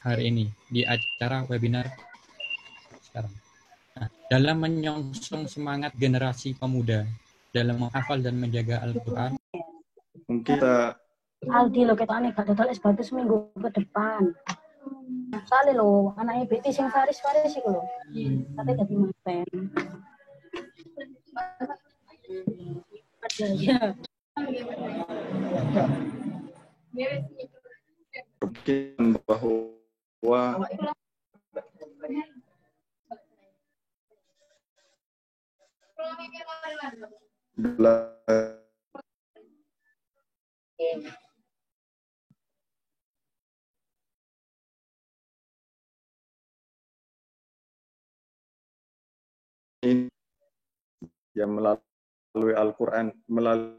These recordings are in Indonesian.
hari ini di acara webinar sekarang. Nah, dalam menyongsong semangat generasi pemuda dalam menghafal dan menjaga Al-Quran. Mungkin Aldi lo kita aneh gak total es batu seminggu ke depan. Soalnya lo anaknya BT sing Faris itu lo. Katanya jadi maten. Ada ya. mungkin bahwa ini yang melalui Al-Quran, melalui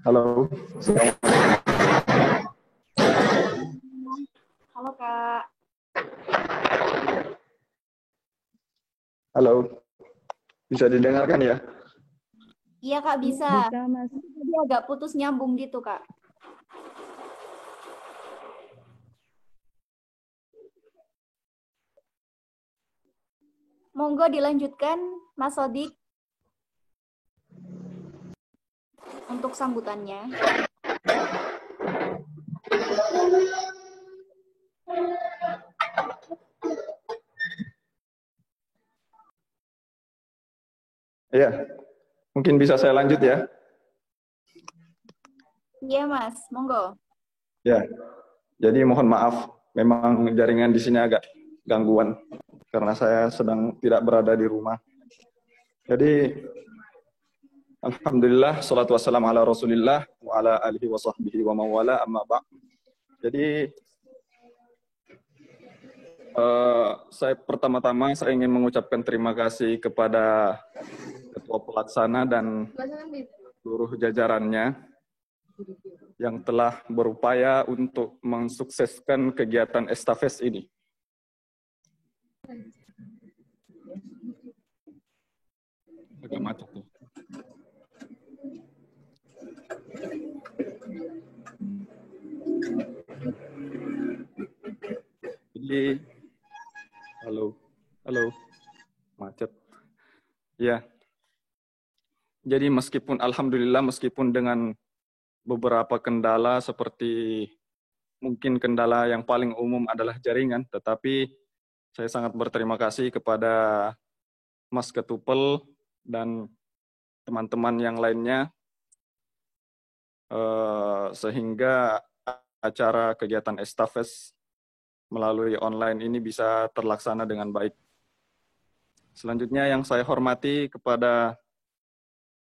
Halo. Halo Kak. Halo. Bisa didengarkan ya? Iya Kak bisa. Bisa, Mas. Tadi agak putus nyambung gitu Kak. Monggo dilanjutkan Mas Sodik untuk sambutannya. Iya. Mungkin bisa saya lanjut ya? Iya Mas, monggo. Ya. Jadi mohon maaf, memang jaringan di sini agak gangguan karena saya sedang tidak berada di rumah. Jadi alhamdulillah, salatu wassalamu ala Rasulillah wa ala alihi wa sahbihi wa mawala amma ba'. Jadi saya pertama-tama saya ingin mengucapkan terima kasih kepada Ketua Pelaksana dan seluruh jajarannya yang telah berupaya untuk mensukseskan kegiatan Estafes ini. Agak macet tuh. Jadi, halo, macet. Ya. Jadi alhamdulillah meskipun dengan beberapa kendala seperti mungkin kendala yang paling umum adalah jaringan, tetapi saya sangat berterima kasih kepada Mas Ketupel dan teman-teman yang lainnya sehingga acara kegiatan Estafes melalui online ini bisa terlaksana dengan baik. Selanjutnya yang saya hormati kepada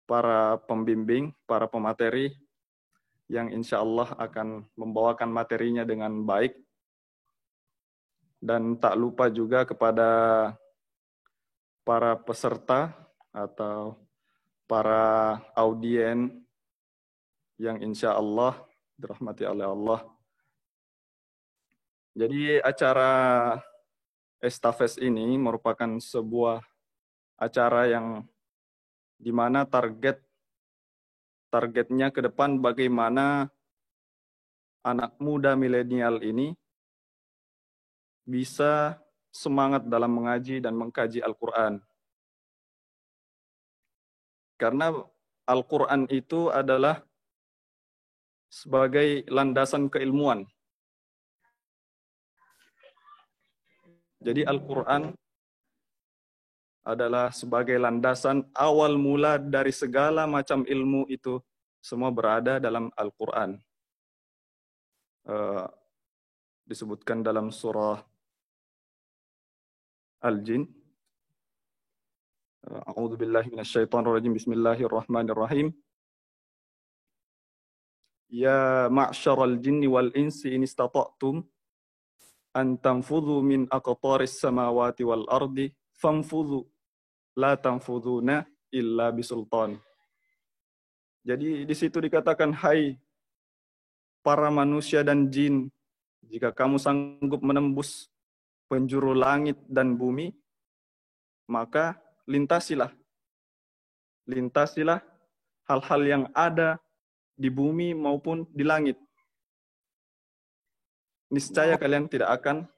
para pembimbing, para pemateri yang insya Allah akan membawakan materinya dengan baik. Dan tak lupa juga kepada para peserta atau para audien yang insya Allah dirahmati oleh Allah. Jadi acara Estafes ini merupakan sebuah acara yang di mana targetnya ke depan bagaimana anak muda milenial ini bisa semangat dalam mengaji dan mengkaji Al-Quran. Karena Al-Quran itu adalah sebagai landasan keilmuan. Jadi Al-Quran adalah sebagai landasan awal mula dari segala macam ilmu itu semua berada dalam Al-Quran. Disebutkan dalam surah Al-Jin. A'udzu billahi minasyaitonir rajim. Bismillahirrahmanirrahim. Ya ma'syaral jinni wal insi in istata'tum an tanfudhu min aqtaris samawati wal ardi famfudhu la tanfudhuna illa bisultan. Jadi di situ dikatakan, hai para manusia dan jin, jika kamu sanggup menembus penjuru langit dan bumi, maka lintasilah hal-hal yang ada di bumi maupun di langit. Niscaya kalian tidak akan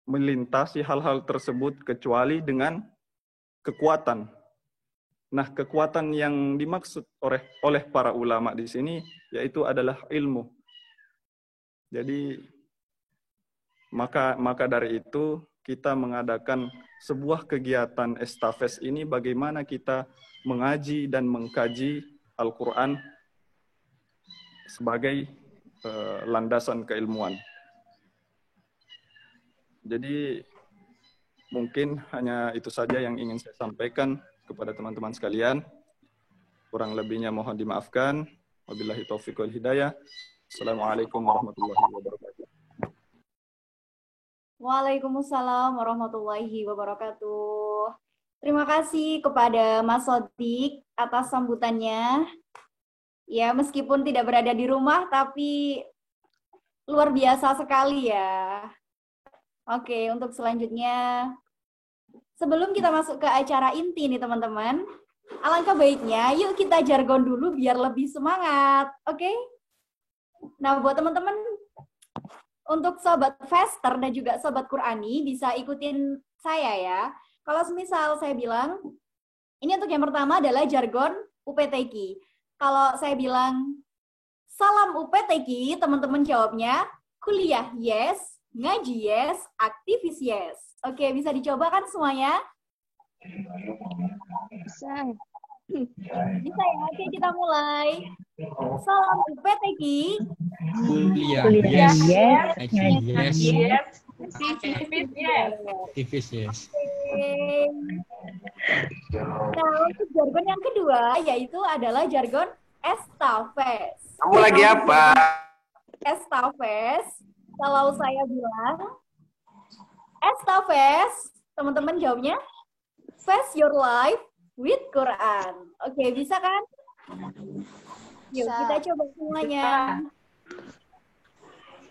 melintasi hal-hal tersebut kecuali dengan kekuatan. Nah, kekuatan yang dimaksud oleh para ulama di sini yaitu adalah ilmu. Jadi maka dari itu kita mengadakan sebuah kegiatan estafes ini bagaimana kita mengaji dan mengkaji Al-Quran sebagai landasan keilmuan. Jadi mungkin hanya itu saja yang ingin saya sampaikan kepada teman-teman sekalian. Kurang lebihnya mohon dimaafkan. Wabillahi taufiq wal hidayah. Assalamualaikum warahmatullahi wabarakatuh. Waalaikumsalam warahmatullahi wabarakatuh. Terima kasih kepada Mas Sodik atas sambutannya. Ya, meskipun tidak berada di rumah, tapi luar biasa sekali ya. Oke, untuk selanjutnya, sebelum kita masuk ke acara inti nih teman-teman, alangkah baiknya yuk kita jargon dulu biar lebih semangat, oke? Nah, buat teman-teman, untuk sobat Fester dan juga sobat Qur'ani bisa ikutin saya ya. Kalau semisal saya bilang, ini untuk yang pertama adalah jargon UPTQ. Kalau saya bilang, salam UPTQ, teman-teman jawabnya, kuliah yes, ngaji yes, aktivis yes. Oke, bisa dicoba kan semuanya? Bisa. Bisa ya, oke kita mulai. Salam UPTQ. Kuliah Kuliah yes, yes, ngaji yes, yes, aktivis yes. Oke. Nah, untuk jargon yang kedua yaitu adalah jargon estafes. Kamu lagi apa? Estafes, kalau saya bilang estafes, teman-teman jawabnya face your life with Quran. Oke, bisa kan? Yuk, kita coba semuanya.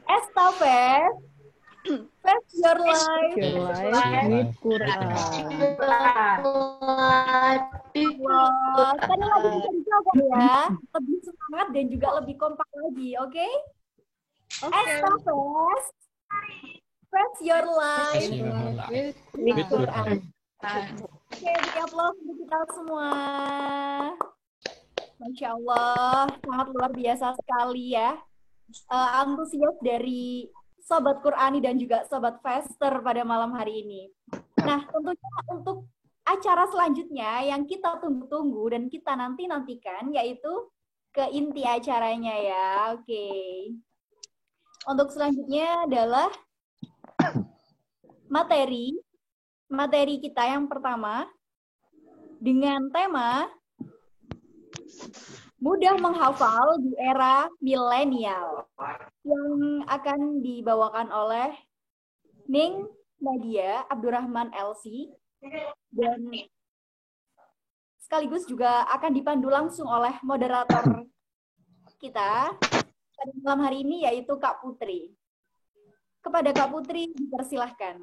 Estafes, face your life with Quran. Wah, tadi lagi bisa dicoba ya. Lebih semangat dan juga lebih kompak lagi, oke? Estafes, face your life with Quran. Oke, beri aplaus untuk kita semua. Masya Allah, sangat luar biasa sekali ya. Antusias dari Sobat Qur'ani dan juga Sobat Fester pada malam hari ini. Nah, tentunya untuk acara selanjutnya yang kita tunggu-tunggu dan kita nantikan yaitu ke inti acaranya ya. Oke. Untuk selanjutnya adalah materi kita yang pertama dengan tema mudah menghafal di era milenial yang akan dibawakan oleh Ning Nadia Abdurrahman LC dan sekaligus juga akan dipandu langsung oleh moderator kita pada malam hari ini yaitu Kak Putri. Kepada Kak Putri dipersilahkan.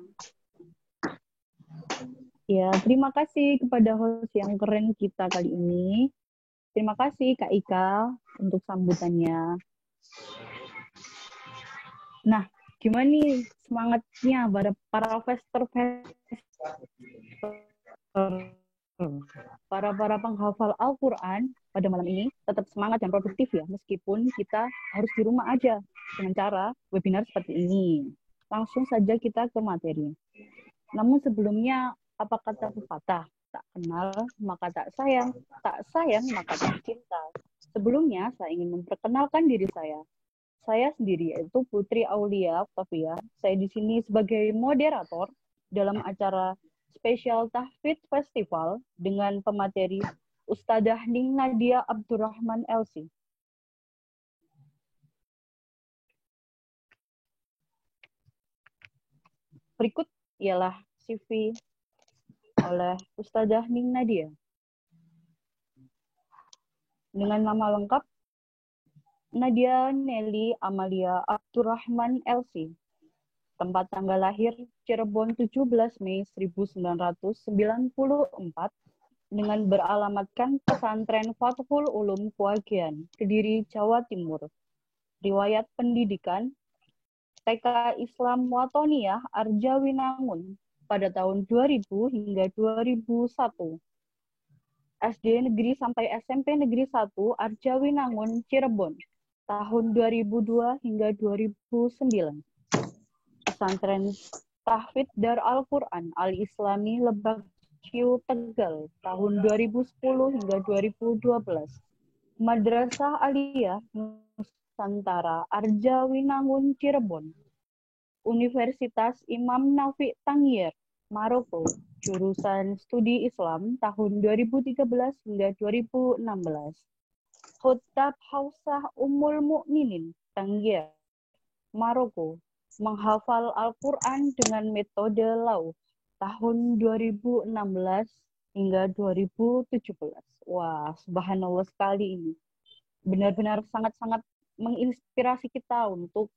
Ya, terima kasih kepada host yang keren kita kali ini. Terima kasih Kak Ika untuk sambutannya. Nah, gimana nih semangatnya para para penghafal Al-Quran pada malam ini tetap semangat dan produktif ya, meskipun kita harus di rumah aja dengan cara webinar seperti ini. Langsung saja kita ke materi. Namun sebelumnya, apa kata pepatah? Tak kenal maka tak sayang maka tak cinta. Sebelumnya saya ingin memperkenalkan diri saya. Saya sendiri yaitu Putri Aulia Octavia. Saya di sini sebagai moderator dalam acara spesial Tahfidz Festival dengan pemateri Ustadzah Ning Nadia Abdurrahman LC. Berikut ialah CV oleh Ustadzah Ning Nadia. Dengan nama lengkap Nadia Nelly Amalia Abdurrahman LC. Tempat tanggal lahir Cirebon 17 Mei 1994. dengan beralamatkan Pesantren Fathul Ulum Kuagian, Kediri, Jawa Timur. Riwayat pendidikan TK Islam Watoniyah Arjawinangun pada tahun 2000 hingga 2001. SD Negeri sampai SMP Negeri 1 Arjawinangun Cirebon tahun 2002 hingga 2009. Pesantren Tahfidz Dar Al-Quran Al-Islami Lebak Ciu Tegal tahun 2010 hingga 2012. Madrasah Aliyah Nusantara Arjawinangun Cirebon. Universitas Imam Naf'i Tangier, Maroko, jurusan Studi Islam tahun 2013 hingga 2016. Khutab Hausah Ummul Mukminin, Tangier, Maroko, menghafal Al-Quran dengan metode Lauh tahun 2016 hingga 2017. Wah, subhanallah sekali ini. Benar-benar sangat-sangat menginspirasi kita untuk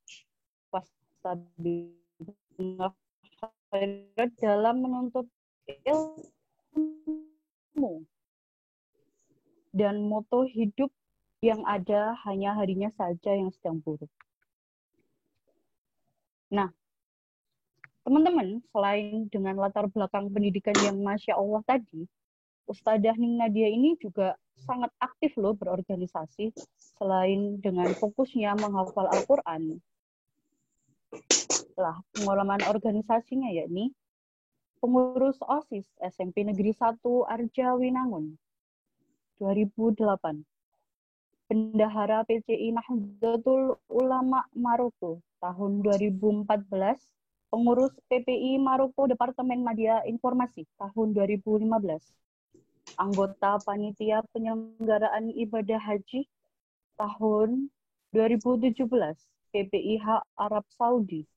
dalam menuntut ilmu dan moto hidup yang ada hanya harinya saja yang sedang buruk. Nah, teman-teman, selain dengan latar belakang pendidikan yang Masya Allah tadi, Ustadzah Ning Nadia ini juga sangat aktif loh berorganisasi selain dengan fokusnya menghafal Al-Quran. Pengalaman organisasinya yakni pengurus OSIS SMP Negeri 1 Arjawinangun 2008, bendahara PCI Nahdlatul Ulama Maroko tahun 2014, pengurus PPI Maroko Departemen Media Informasi tahun 2015, anggota panitia penyelenggaraan ibadah haji tahun 2017, PPIH Arab Saudi,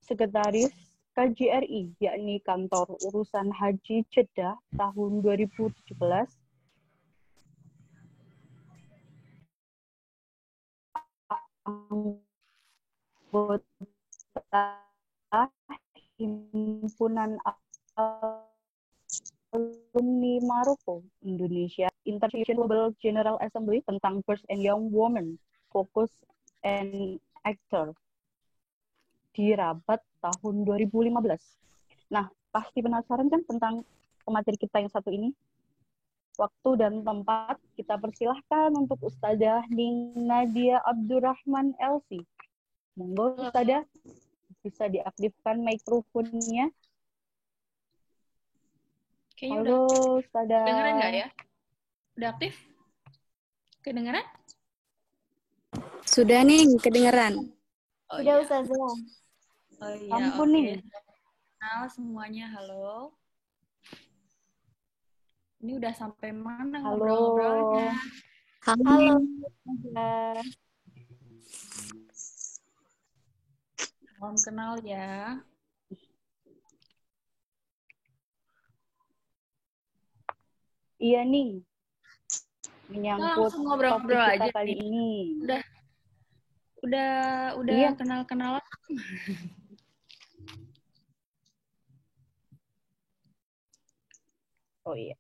sekretaris KJRI, yakni Kantor Urusan Haji Jeddah tahun 2017, anggota Himpunan Alumni Maroko Indonesia International Global General Assembly tentang Girls and Young Women, Focus and Actor di Rabat tahun 2015. Nah, pasti penasaran kan tentang pemateri kita yang satu ini? Waktu dan tempat kita persilahkan untuk Ustadzah Ning Nadia Abdurrahman LC. Monggo Ustadzah, bisa diaktifkan mikrofonnya. Kayaknya halo udah Ustadzah. Dengeran nggak ya? Udah aktif? Kedengeran? Sudah nih, kedengeran. Oh, Sudah iya. Ustazah. Oh iya, Ampun oke. nih. Kenal semuanya, halo. Ini udah sampai mana Halo. ngobrol-ngobrolnya? Halo Ustazah. Salam kenal ya. Iya nih, menyangkut langsung topik ngobrol-ngobrol kita aja kali nih. ini. Udah Iya. kenal-kenalan. Oh iya.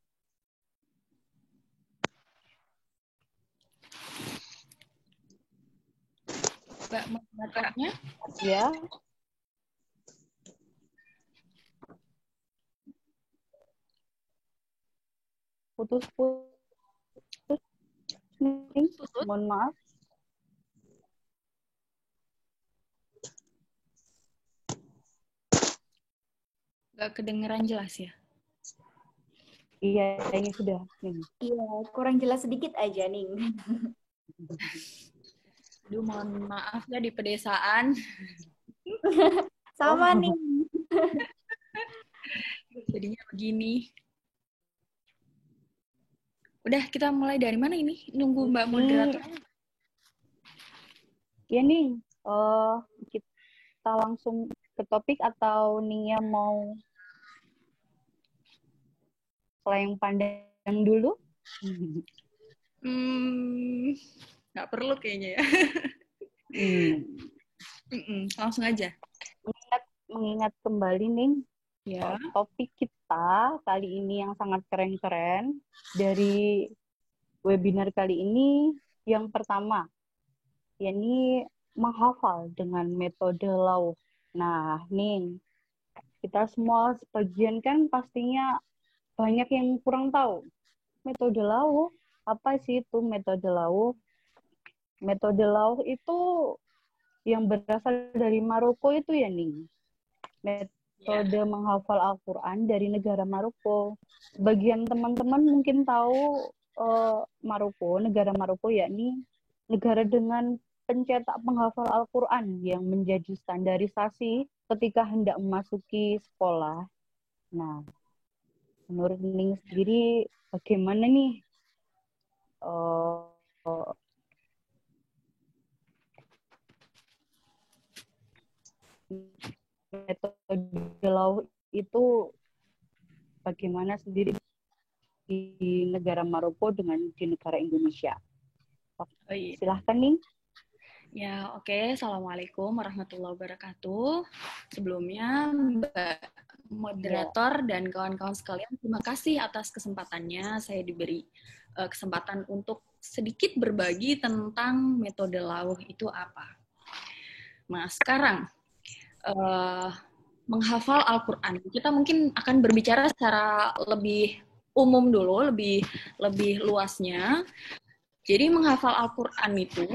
Mbak moderatornya? Ya. Putus-putus nih. Mohon maaf. Nggak kedengeran jelas ya? Iya, ini sudah. Nih. Iya, kurang jelas sedikit aja nih. Aduh, mohon maaf ya di pedesaan. Sama nih. Jadinya begini. Udah, kita mulai dari mana ini? Nunggu Mbak moderator. Ya nih, kita langsung ke topik atau Nia mau selain pandang dulu? Nggak perlu kayaknya ya. Langsung aja. Mengingat kembali nih Ya, topik kita kali ini yang sangat keren-keren dari webinar kali ini yang pertama, yakni menghafal dengan metode Lauh. Nah, nih, kita semua sebagian kan pastinya banyak yang kurang tahu. Metode Lauh, apa sih itu metode Lauh? Metode Lauh itu yang berasal dari Maroko itu ya, Ning. Metode menghafal Al-Quran dari negara Maroko. Sebagian teman-teman mungkin tahu Maroko, negara Maroko yakni negara dengan pencetak penghafal Al-Quran yang menjadi standarisasi ketika hendak memasuki sekolah. Nah, menurut Ning sendiri bagaimana nih metode Lauh itu bagaimana sendiri di negara Maroko dengan di negara Indonesia? Silahkan nih. Ya, oke. Assalamualaikum warahmatullahi wabarakatuh. Sebelumnya, Mbak moderator dan kawan-kawan sekalian, terima kasih atas kesempatannya. Saya diberi kesempatan untuk sedikit berbagi tentang metode Lauh itu apa. Nah, sekarang menghafal Al-Quran. Kita mungkin akan berbicara secara lebih umum dulu, lebih luasnya. Jadi menghafal Al-Quran itu,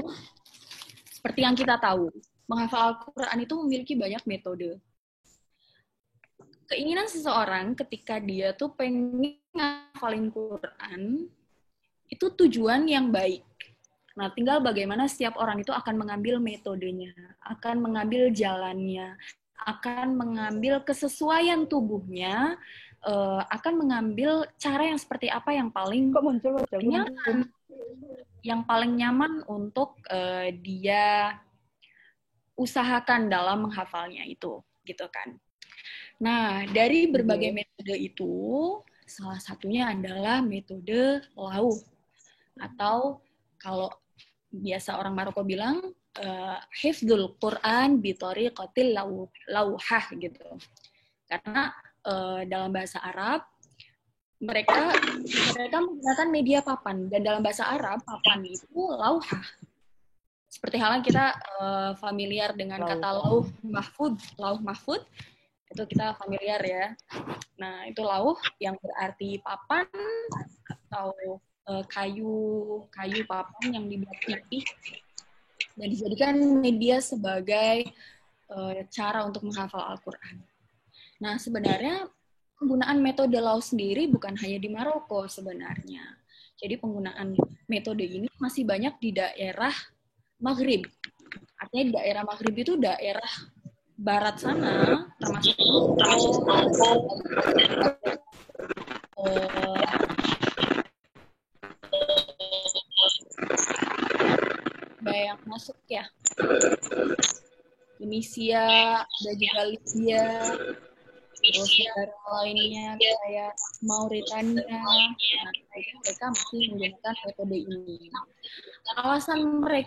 seperti yang kita tahu, menghafal Al-Quran itu memiliki banyak metode. Keinginan seseorang ketika dia tuh pengen ngafalin Quran, itu tujuan yang baik. Nah, tinggal bagaimana setiap orang itu akan mengambil metodenya, akan mengambil jalannya, akan mengambil kesesuaian tubuhnya, akan mengambil cara yang seperti apa yang paling nyaman, yang paling nyaman untuk dia usahakan dalam menghafalnya itu, gitu kan. Nah, dari berbagai metode itu, salah satunya adalah metode Lauh, atau kalau biasa orang Maroko bilang hifdzul Quran bi thariqatil lauhah gitu. Karena dalam bahasa Arab mereka menggunakan media papan, dan dalam bahasa Arab papan itu lauhah. Seperti halnya kita familiar dengan kata lauh mahfud, itu kita familiar ya. Nah, itu lauh yang berarti papan atau kayu papan yang dibuat pipih dan dijadikan media sebagai cara untuk menghafal Al-Quran. Nah, sebenarnya penggunaan metode Lauh sendiri bukan hanya di Maroko sebenarnya. Jadi penggunaan metode ini masih banyak di daerah Maghrib. Artinya di daerah Maghrib itu daerah barat sana, termasuk yang masuk ya, Tunisia dan juga Libya, terus negara lainnya kayak Mauritania. Nah, mereka masih menggunakan metode ini.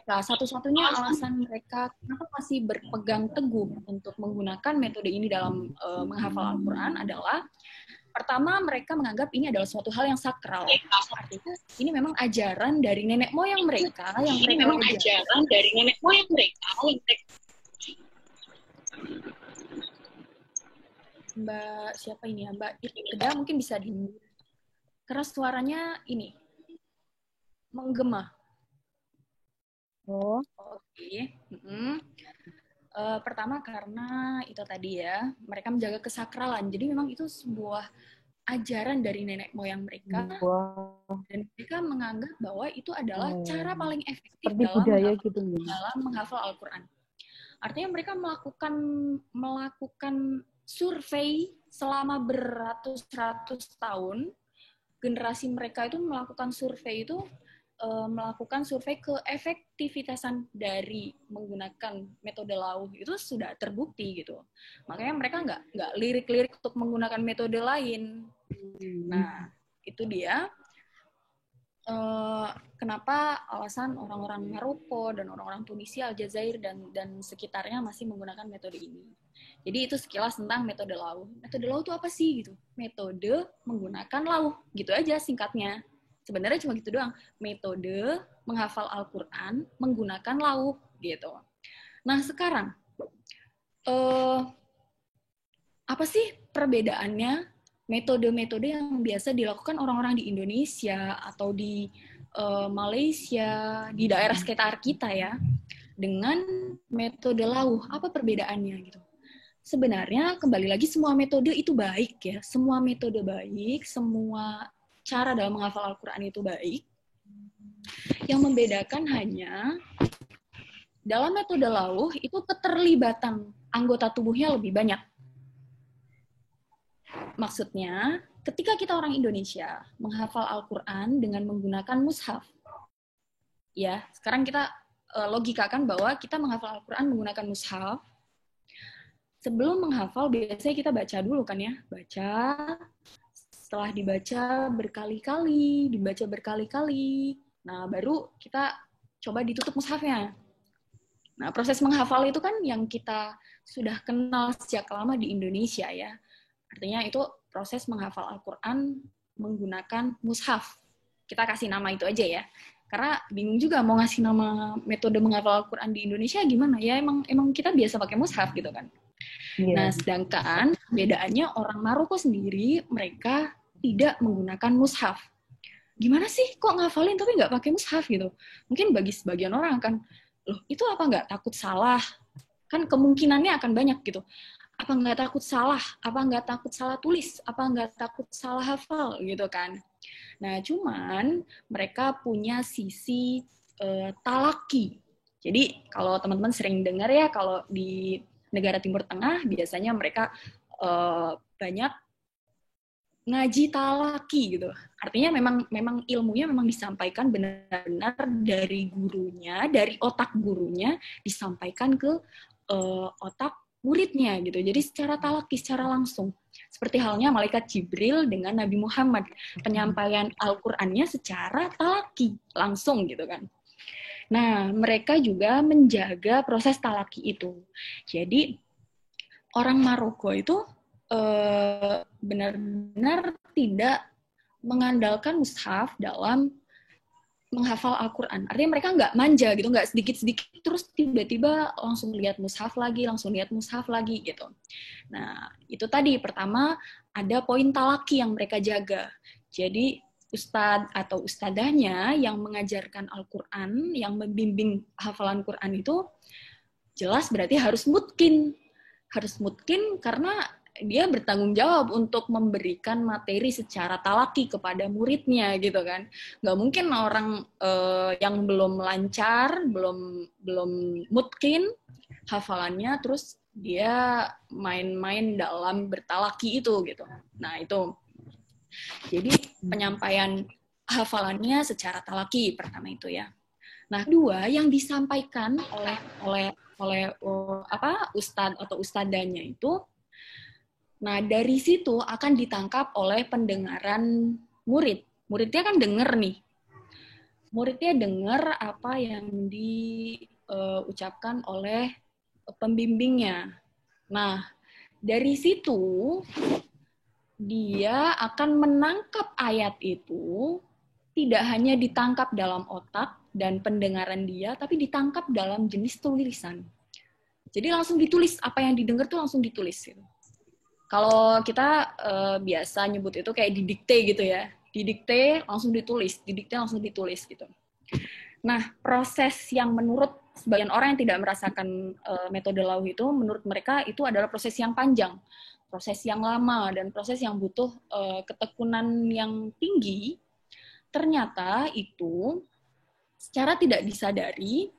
Satu-satunya alasan mereka kenapa masih berpegang teguh untuk menggunakan metode ini dalam menghafal Al-Quran adalah pertama, mereka menganggap ini adalah suatu hal yang sakral. Artinya, ini memang ajaran dari nenek moyang mereka yang Mbak siapa ini ya? Mbak Ida mungkin bisa karena suaranya ini menggema. Oh. Oke. Pertama karena itu tadi ya, mereka menjaga kesakralan. Jadi memang itu sebuah ajaran dari nenek moyang mereka. Dan mereka menganggap bahwa itu adalah cara paling efektif dalam menghafal Al-Quran. Artinya mereka melakukan survei selama beratus-ratus tahun. Generasi mereka itu melakukan survei ke efektivitasan dari menggunakan metode Lauh itu sudah terbukti gitu. Makanya mereka nggak lirik-lirik untuk menggunakan metode lain. Nah, itu dia. kenapa alasan orang-orang Maroko dan orang-orang Tunisia, Aljazair dan sekitarnya masih menggunakan metode ini. Jadi itu sekilas tentang metode lauh. Metode lauh itu apa sih gitu? Metode menggunakan lauh, gitu aja singkatnya. Sebenarnya cuma gitu doang. Metode menghafal Al-Quran menggunakan lauh gitu. Nah sekarang apa sih perbedaannya metode-metode yang biasa dilakukan orang-orang di Indonesia atau di Malaysia, di daerah sekitar kita ya, dengan metode lauh? Apa perbedaannya gitu? Sebenarnya kembali lagi semua metode itu baik ya, semua metode baik, semua cara dalam menghafal Al-Quran itu baik. Yang membedakan hanya dalam metode lauh itu keterlibatan anggota tubuhnya lebih banyak. Maksudnya, ketika kita orang Indonesia menghafal Al-Quran dengan menggunakan mushaf, ya sekarang kita logikakan bahwa kita menghafal Al-Quran menggunakan mushaf. Sebelum menghafal biasanya kita baca dulu kan ya, baca. Setelah dibaca berkali-kali, nah baru kita coba ditutup mushafnya. Nah proses menghafal itu kan yang kita sudah kenal sejak lama di Indonesia ya. Artinya itu proses menghafal Al-Quran menggunakan mushaf. Kita kasih nama itu aja ya. Karena bingung juga mau ngasih nama metode menghafal Al-Quran di Indonesia gimana. Ya emang kita biasa pakai mushaf gitu kan. Yeah. Nah sedangkan bedaannya orang Maroko sendiri, mereka tidak menggunakan mushaf. Gimana sih kok ngafalin tapi nggak pakai mushaf gitu. Mungkin bagi sebagian orang kan, loh itu apa nggak takut salah? Kan kemungkinannya akan banyak gitu. Apa nggak takut salah? Apa nggak takut salah tulis? Apa nggak takut salah hafal gitu kan? Nah, cuman mereka punya sisi talaki. Jadi kalau teman-teman sering dengar ya, kalau di negara Timur Tengah biasanya mereka banyak ngaji talaki gitu. Artinya memang ilmunya memang disampaikan benar-benar dari gurunya, dari otak gurunya disampaikan ke otak muridnya gitu. Jadi secara talaki, secara langsung. Seperti halnya malaikat Jibril dengan Nabi Muhammad. Penyampaian Al-Qur'annya secara talaki, langsung gitu kan. Nah, mereka juga menjaga proses talaki itu. Jadi orang Maroko itu benar-benar tidak mengandalkan mushaf dalam menghafal Al-Quran. Artinya mereka nggak manja gitu, nggak sedikit-sedikit terus tiba-tiba langsung lihat mushaf lagi gitu. Nah, itu tadi pertama ada poin talaki yang mereka jaga. Jadi ustadz atau ustadahnya yang mengajarkan Al-Quran, yang membimbing hafalan Quran itu jelas berarti harus mutkin. Harus mutkin karena dia bertanggung jawab untuk memberikan materi secara talaki kepada muridnya gitu kan. Nggak mungkin orang yang belum lancar, belum mutkin hafalannya, terus dia main-main dalam bertalaki itu gitu. Nah itu. Jadi penyampaian hafalannya secara talaki pertama itu ya. Nah kedua yang disampaikan oleh ustadz atau ustadanya itu. Nah, dari situ akan ditangkap oleh pendengaran murid. Muridnya kan denger nih. Muridnya denger apa yang diucapkan oleh pembimbingnya. Nah, dari situ dia akan menangkap ayat itu tidak hanya ditangkap dalam otak dan pendengaran dia, tapi ditangkap dalam jenis tulisan. Jadi langsung ditulis, apa yang didengar tuh langsung ditulis gitu. Kalau kita biasa nyebut itu kayak didikte gitu ya. Didikte langsung ditulis, gitu. Nah, proses yang menurut sebagian orang yang tidak merasakan metode lauh itu, menurut mereka itu adalah proses yang panjang, proses yang lama, dan proses yang butuh ketekunan yang tinggi. Ternyata itu secara tidak disadari,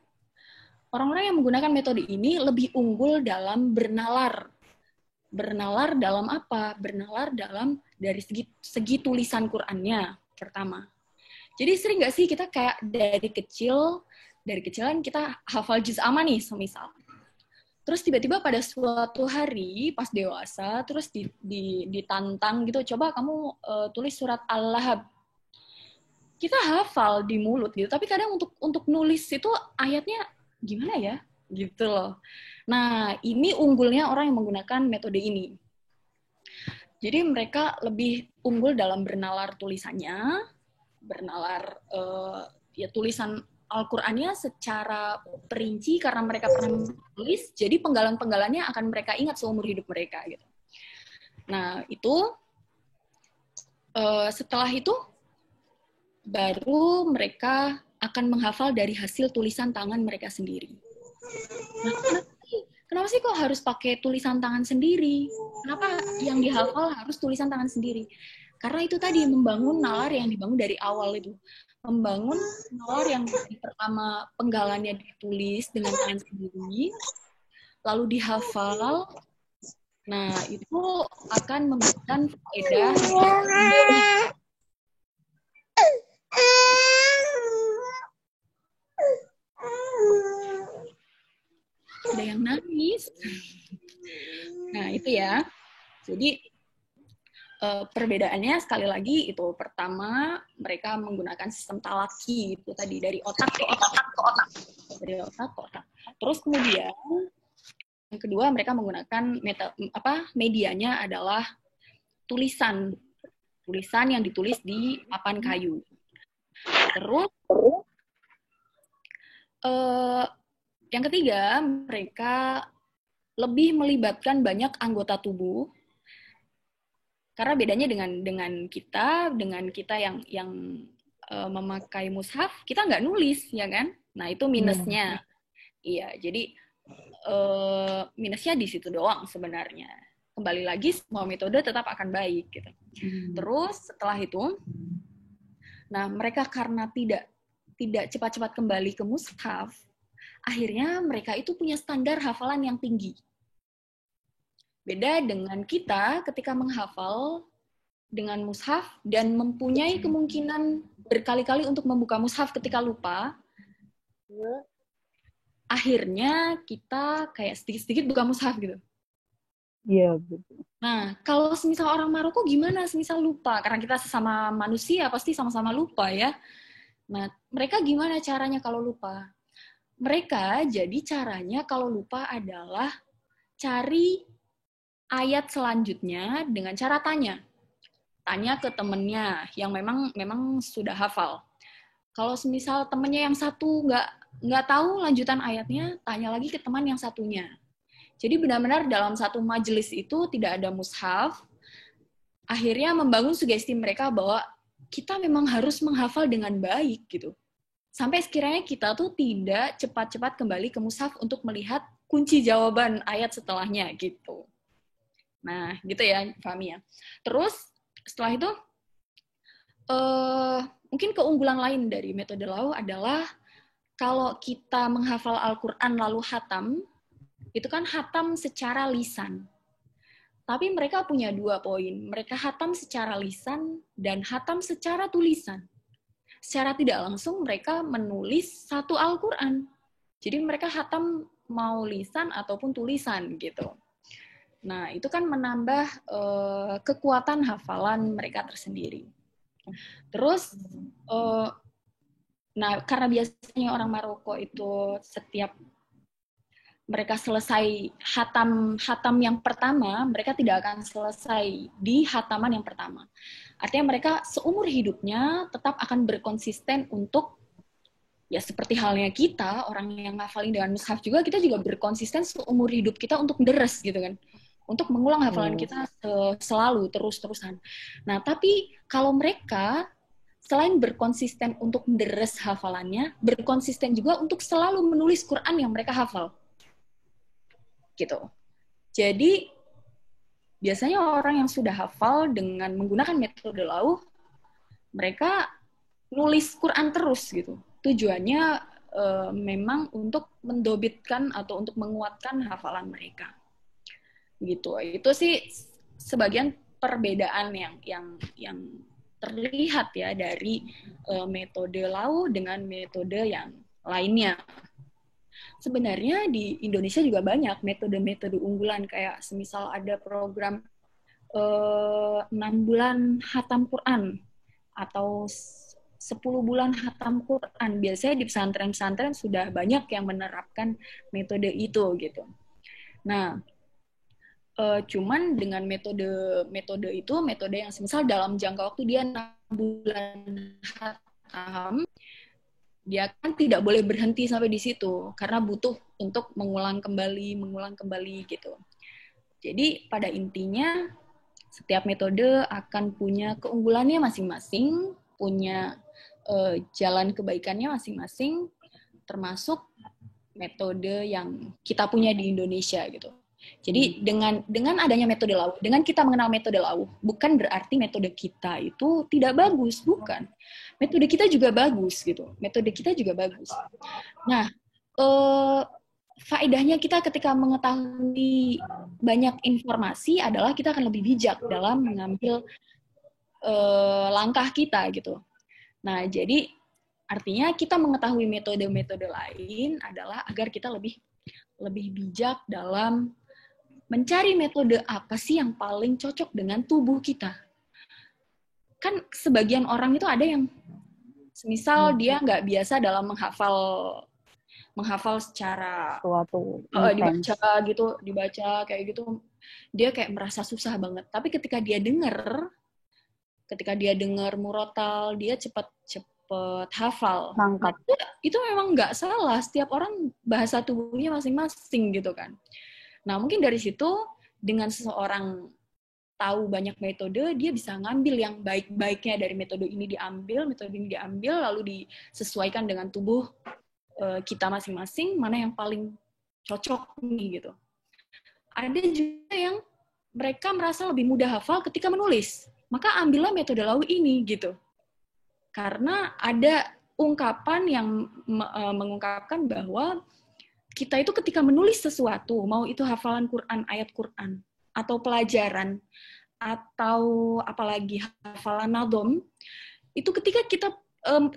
orang-orang yang menggunakan metode ini lebih unggul dalam bernalar. Bernalar dalam apa? Bernalar dalam dari segi tulisan Qur'annya pertama. Jadi sering nggak sih kita kayak dari kecilan kita hafal juz amma nih semisal. Terus tiba-tiba pada suatu hari pas dewasa terus ditantang gitu, coba kamu tulis surat Al-Lahab. kita hafal di mulut gitu, tapi kadang untuk nulis itu ayatnya gimana ya gitu loh. Nah, ini unggulnya orang yang menggunakan metode ini. Jadi mereka lebih unggul dalam bernalar tulisannya, bernalar ya tulisan Al-Qur'annya secara perinci karena mereka pernah menulis, jadi penggalan-penggalannya akan mereka ingat seumur hidup mereka gitu. Nah, itu setelah itu baru mereka akan menghafal dari hasil tulisan tangan mereka sendiri. Nah, kenapa sih kok harus pakai tulisan tangan sendiri? Kenapa yang dihafal harus tulisan tangan sendiri? Karena itu tadi, membangun nalar yang dibangun dari awal itu. Membangun nalar yang dari pertama penggalannya ditulis dengan tangan sendiri, lalu dihafal. Nah, itu akan memberikan faedah. Ada yang nangis. Nah, itu ya. Jadi, perbedaannya sekali lagi itu pertama mereka menggunakan sistem talaki itu tadi dari otak ke otak. Dari otak ke otak. Terus kemudian yang kedua mereka menggunakan medianya adalah tulisan yang ditulis di papan kayu. Terus yang ketiga, mereka lebih melibatkan banyak anggota tubuh. Karena bedanya dengan kita yang memakai mushaf, kita nggak nulis, ya kan? Nah, itu minusnya. Iya, jadi minusnya di situ doang sebenarnya. Kembali lagi, semua metode tetap akan baik gitu. Terus setelah itu, nah mereka karena tidak cepat-cepat kembali ke mushaf, akhirnya mereka itu punya standar hafalan yang tinggi. Beda dengan kita ketika menghafal dengan mushaf dan mempunyai kemungkinan berkali-kali untuk membuka mushaf ketika lupa, akhirnya kita kayak sedikit-sedikit buka mushaf gitu. Iya, betul. Nah, kalau semisal orang Maroko gimana semisal lupa? Karena kita sesama manusia pasti sama-sama lupa ya. Nah, mereka gimana caranya kalau lupa? Mereka jadi caranya kalau lupa adalah cari ayat selanjutnya dengan cara tanya. Tanya ke temennya yang memang sudah hafal. Kalau semisal temennya yang satu nggak tahu lanjutan ayatnya, tanya lagi ke teman yang satunya. Jadi benar-benar dalam satu majelis itu tidak ada mushaf. Akhirnya membangun sugesti mereka bahwa kita memang harus menghafal dengan baik gitu. Sampai sekiranya kita tuh tidak cepat-cepat kembali ke mushaf untuk melihat kunci jawaban ayat setelahnya gitu. Nah, gitu ya, pahami ya. Terus setelah itu mungkin keunggulan lain dari metode Lau adalah kalau kita menghafal Al-Qur'an lalu hatam, itu kan hatam secara lisan. Tapi mereka punya 2 poin. Mereka hatam secara lisan dan hatam secara tulisan. Secara tidak langsung mereka menulis satu Al-Qur'an. Jadi mereka hatam mau lisan ataupun tulisan gitu. Nah, itu kan menambah kekuatan hafalan mereka tersendiri. Terus, nah karena biasanya orang Maroko itu setiap mereka selesai hatam yang pertama, mereka tidak akan selesai di hataman yang pertama. Artinya mereka seumur hidupnya tetap akan berkonsisten untuk, ya seperti halnya kita, orang yang ngafalin dengan mushaf juga, kita juga berkonsisten seumur hidup kita untuk deres gitu kan. Untuk mengulang hafalan kita selalu, terus-terusan. Nah, tapi kalau mereka selain berkonsisten untuk menderes hafalannya, berkonsisten juga untuk selalu menulis Quran yang mereka hafal. Gitu. Jadi, biasanya orang yang sudah hafal dengan menggunakan metode Lau, mereka nulis Quran terus gitu. Tujuannya memang untuk mendobitkan atau untuk menguatkan hafalan mereka. Gitu. Itu sih sebagian perbedaan yang terlihat ya dari metode Lau dengan metode yang lainnya. Sebenarnya di Indonesia juga banyak metode-metode unggulan, kayak semisal ada program 6 bulan hatam Quran atau 10 bulan hatam Quran. Biasanya di pesantren-pesantren sudah banyak yang menerapkan metode itu gitu. Nah, cuman dengan metode itu, metode yang semisal dalam jangka waktu dia 6 bulan hatam, dia kan tidak boleh berhenti sampai di situ karena butuh untuk mengulang kembali gitu. Jadi pada intinya setiap metode akan punya keunggulannya masing-masing, punya jalan kebaikannya masing-masing, termasuk metode yang kita punya di Indonesia gitu. Jadi dengan adanya metode Lauh, dengan kita mengenal metode Lauh, bukan berarti metode kita itu tidak bagus, bukan. Metode kita juga bagus gitu. Metode kita juga bagus. Nah, faedahnya kita ketika mengetahui banyak informasi adalah kita akan lebih bijak dalam mengambil langkah kita gitu. Nah, jadi artinya kita mengetahui metode-metode lain adalah agar kita lebih bijak dalam mencari metode apa sih yang paling cocok dengan tubuh kita. Kan sebagian orang itu ada yang semisal dia nggak biasa dalam menghafal secara Suatu dibaca kayak gitu, dia kayak merasa susah banget. Tapi ketika dia dengar murotal, dia cepat hafal. Nangkap. Nah, itu memang nggak salah. Setiap orang bahasa tubuhnya masing-masing gitu kan. Nah, mungkin dari situ dengan seseorang tahu banyak metode, dia bisa ngambil yang baik-baiknya dari metode ini diambil, lalu disesuaikan dengan tubuh kita masing-masing, mana yang paling cocok nih gitu. Ada juga yang mereka merasa lebih mudah hafal ketika menulis, maka ambillah metode Lauh ini gitu. Karena ada ungkapan yang mengungkapkan bahwa kita itu ketika menulis sesuatu, mau itu hafalan Quran, ayat Quran, atau pelajaran, atau apalagi hafalan nadom, itu ketika kita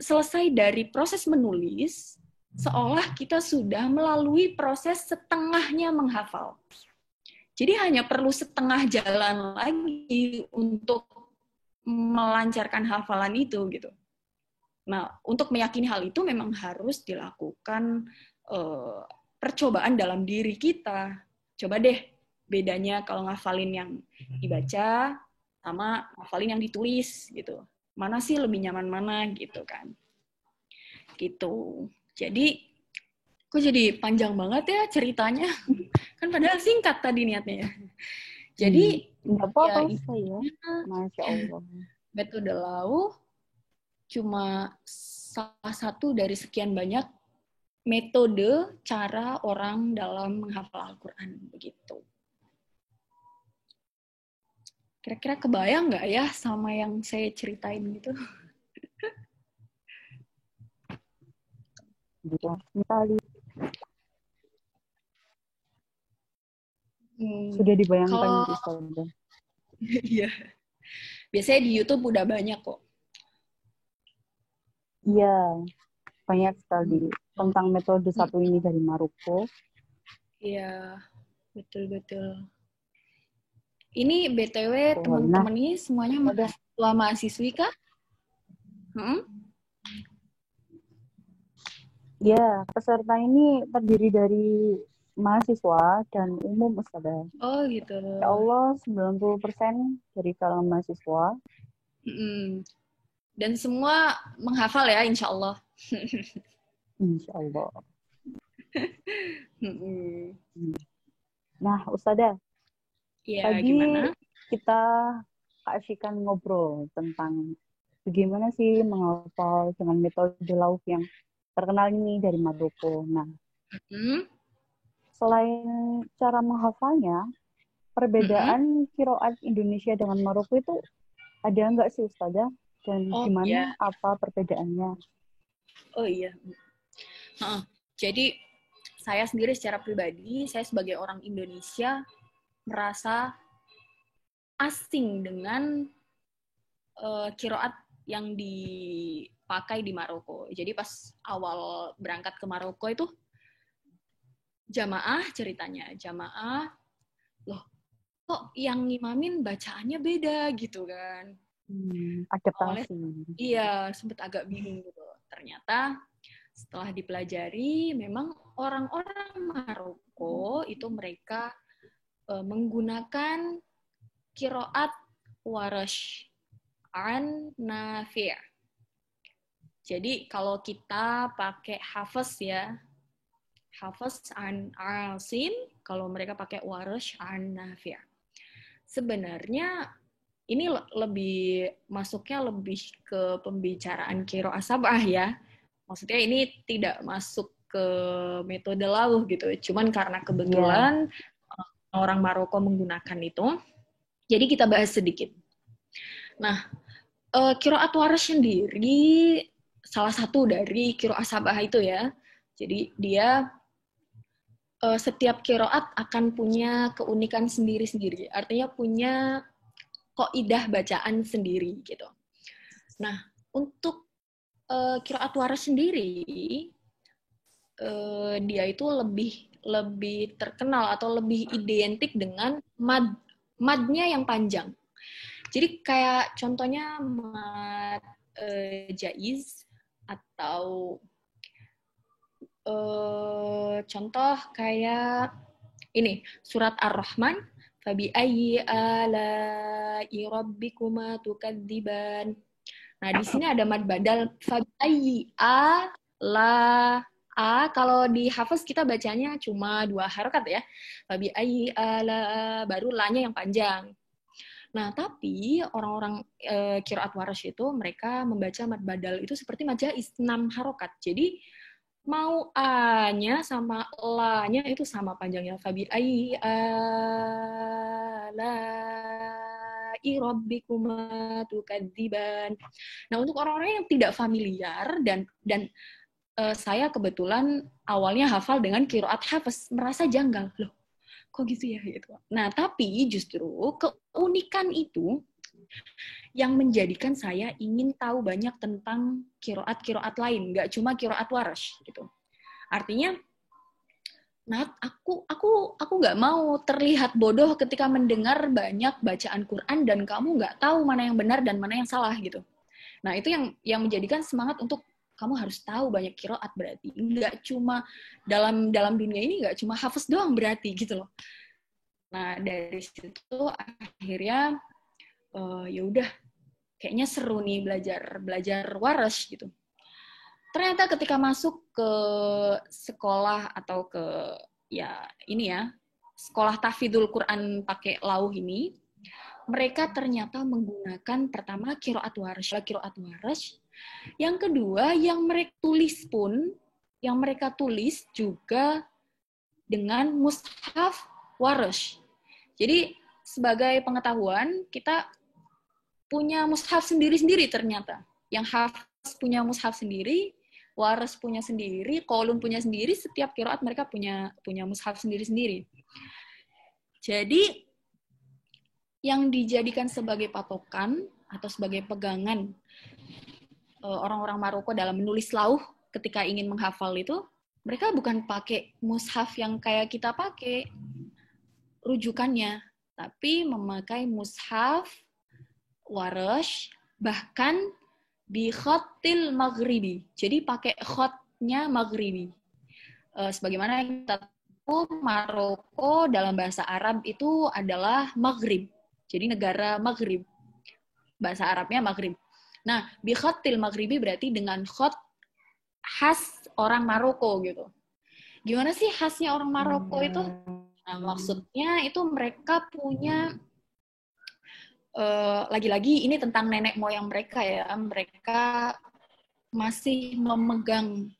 selesai dari proses menulis, seolah kita sudah melalui proses setengahnya menghafal. Jadi hanya perlu setengah jalan lagi untuk melancarkan hafalan itu gitu. Nah, untuk meyakini hal itu memang harus dilakukan percobaan dalam diri kita. Coba deh bedanya kalau ngafalin yang dibaca sama ngafalin yang ditulis gitu. Mana sih lebih nyaman mana gitu kan. Gitu. Jadi kok jadi panjang banget ya ceritanya. Kan padahal singkat tadi niatnya ya. Jadi nggak apa-apa ya, Masya Allah. Metode Lauh cuma salah satu dari sekian banyak metode cara orang dalam menghafal Al-Quran begitu. Kira-kira kebayang nggak ya sama yang saya ceritain gitu? Sudah dibayangkan kalau, gitu. Iya. Biasanya di YouTube udah banyak kok. Iya, banyak sekali tentang metode satu ini dari Maroko. Iya, betul-betul. Ini BTW teman-teman ini semuanya mahasiswi kah? Ya, peserta ini terdiri dari mahasiswa dan umum, Ustazah. Oh, gitu. Ya Allah, 90% dari kalangan mahasiswa. Dan semua menghafal ya, insya Allah. Insya Allah. Nah, Ustazah, tadi gimana? kita keasikan ngobrol tentang bagaimana sih menghafal dengan metode Lauh yang terkenal ini dari Maroko. Nah, selain cara menghafalnya, perbedaan qiraat Indonesia dengan Maroko itu ada nggak sih Ustazah? Dan gimana apa perbedaannya? Oh iya. Jadi saya sendiri secara pribadi, saya sebagai orang Indonesia merasa asing dengan qiraat yang dipakai di Maroko. Jadi pas awal berangkat ke Maroko itu ceritanya jamaah, loh kok yang ngimamin bacaannya beda gitu kan. Adaptasi. Iya, sempat agak bingung gitu. Ternyata setelah dipelajari, memang orang-orang Maroko itu mereka menggunakan qiraat Warash an Nafi'. Jadi kalau kita pakai Hafs ya, Hafs an Asim, kalau mereka pakai Warash an Nafi'. Sebenarnya ini lebih masuknya lebih ke pembicaraan qiraah sab'ah ya. Maksudnya ini tidak masuk ke metode lauh gitu. Cuman karena kebetulan orang Maroko menggunakan itu, jadi kita bahas sedikit. Nah, qiraat Warash sendiri salah satu dari qiraah sab'ah itu ya. Jadi dia setiap qiraat akan punya keunikan sendiri-sendiri. Artinya punya kaidah bacaan sendiri gitu. Nah, untuk qiraat Warash sendiri dia itu lebih terkenal atau lebih identik dengan madnya yang panjang. Jadi kayak contohnya mad jaiz atau contoh kayak ini surat Ar-Rahman fabi ayyi ala'i rabbikuma tukadziban. Nah, di sini ada mad badal fabi ayyi kalau di Hafs kita bacanya cuma 2 harokat ya. Fabi ayyi ala baru la-nya yang panjang. Nah, tapi orang-orang qiraat Warash itu mereka membaca mad badal itu seperti mad jaiz 6 harokat. Jadi mau a-nya sama la-nya itu sama panjangnya. Fabi ayyi ala'i rabbikuma tukadziban. Nah, untuk orang-orang yang tidak familiar dan saya kebetulan awalnya hafal dengan qiraat Hafs, merasa janggal. Loh, kok gitu ya? Gitu. Nah, tapi justru keunikan itu yang menjadikan saya ingin tahu banyak tentang qiraat-qiraat lain, nggak cuma qiraat Warash gitu. Artinya, nah aku nggak mau terlihat bodoh ketika mendengar banyak bacaan Quran dan kamu nggak tahu mana yang benar dan mana yang salah gitu. Nah, itu yang menjadikan semangat untuk kamu harus tahu banyak qiraat berarti. Nggak cuma dalam dunia ini nggak cuma Hafs doang berarti gitu loh. Nah, dari situ akhirnya ya udah kayaknya seru nih belajar Warash gitu. Ternyata ketika masuk ke sekolah atau ke sekolah tahfidzul Quran pakai lauh ini, mereka ternyata menggunakan pertama qiraat Warash. Yang kedua, yang mereka tulis juga dengan mushaf Warash. Jadi sebagai pengetahuan, kita punya mushaf sendiri-sendiri ternyata. Yang Hafs punya mushaf sendiri, Warash punya sendiri, Qalun punya sendiri, setiap qiraat mereka punya mushaf sendiri-sendiri. Jadi yang dijadikan sebagai patokan atau sebagai pegangan orang-orang Maroko dalam menulis lauh ketika ingin menghafal itu, mereka bukan pakai mushaf yang kayak kita pakai rujukannya, tapi memakai mushaf Warash, bahkan di khatil maghribi. Jadi pakai khatnya maghribi. Sebagaimana kita tahu, Maroko dalam bahasa Arab itu adalah Maghrib. Jadi negara Maghrib. Bahasa Arabnya Maghrib. Nah, bi khatil maghribi berarti dengan khat khas orang Maroko gitu. Gimana sih khasnya orang Maroko itu? Nah, maksudnya itu mereka punya lagi-lagi ini tentang nenek moyang mereka ya. Mereka masih memegang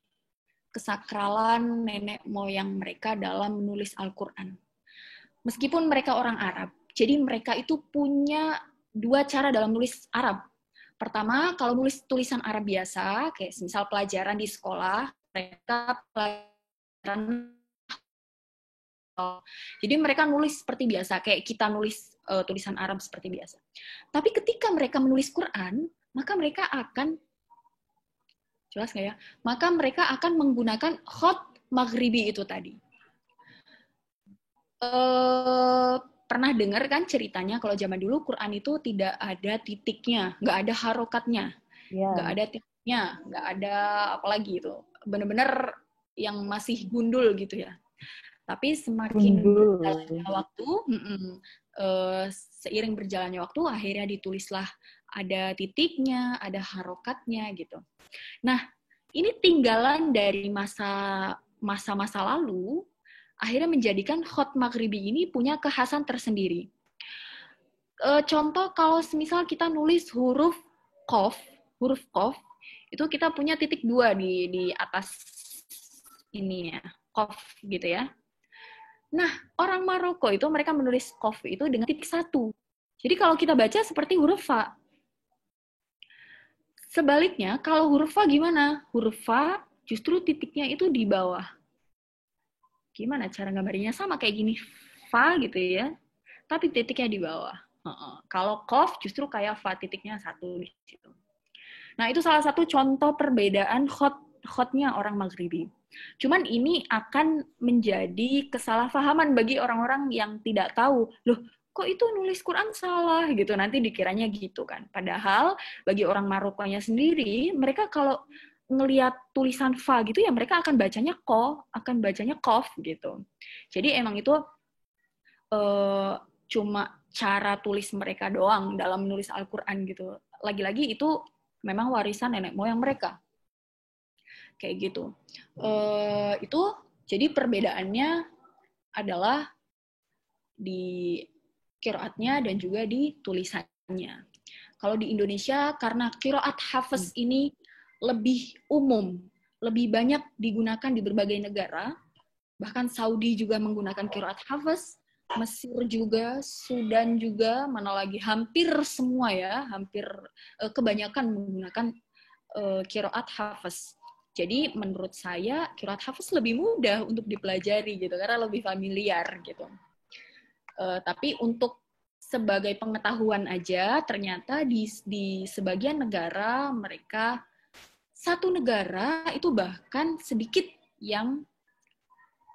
kesakralan nenek moyang mereka dalam menulis Al-Quran. Meskipun mereka orang Arab, jadi mereka itu punya 2 cara dalam nulis Arab. Pertama, kalau nulis tulisan Arab biasa, kayak misal pelajaran di sekolah, mereka pelajaran. Jadi mereka nulis seperti biasa, kayak kita nulis tulisan Arab seperti biasa. Tapi ketika mereka menulis Quran, maka mereka akan, jelas nggak ya? Maka mereka akan menggunakan khat maghribi itu tadi. pernah dengar kan ceritanya kalau zaman dulu Quran itu tidak ada titiknya, nggak ada harokatnya, nggak ada titiknya, nggak ada apalagi itu. Benar-benar yang masih gundul gitu ya. Tapi semakin berjalannya waktu, seiring berjalannya waktu, akhirnya ditulislah ada titiknya, ada harokatnya gitu. Nah, ini tinggalan dari masa-masa lalu, akhirnya menjadikan khot maghribi ini punya kekhasan tersendiri. Contoh kalau misal kita nulis huruf qaf, itu kita punya titik 2 di atas ini ya, qaf gitu ya. Nah, orang Maroko itu mereka menulis qaf itu dengan titik 1. Jadi kalau kita baca seperti huruf fa. Sebaliknya, kalau huruf fa gimana? Huruf fa justru titiknya itu di bawah. Gimana cara gambarnya? Sama kayak gini, fa gitu ya, tapi titiknya di bawah. Kalau qaf justru kayak fa, titiknya 1 di situ. Nah, itu salah satu contoh perbedaan khotnya orang Maghribi. Cuman ini akan menjadi kesalahpahaman bagi orang-orang yang tidak tahu, loh kok itu nulis Quran salah gitu, nanti dikiranya gitu kan. Padahal bagi orang Marokonya sendiri, mereka kalau ngelihat tulisan fa gitu ya mereka akan bacanya qaf gitu. Jadi emang itu cuma cara tulis mereka doang dalam menulis Al-Quran gitu. Lagi-lagi itu memang warisan nenek moyang mereka. Kayak gitu. Itu jadi perbedaannya adalah di qiraatnya dan juga di tulisannya. Kalau di Indonesia karena qiraat hafaz ini lebih umum, lebih banyak digunakan di berbagai negara, bahkan Saudi juga menggunakan qiraat hafaz, Mesir juga, Sudan juga, mana lagi hampir semua ya, hampir kebanyakan menggunakan qiraat hafaz. Jadi menurut saya qiraat hafaz lebih mudah untuk dipelajari gitu karena lebih familiar gitu. Tapi untuk sebagai pengetahuan aja, ternyata di sebagian negara mereka, satu negara itu bahkan sedikit yang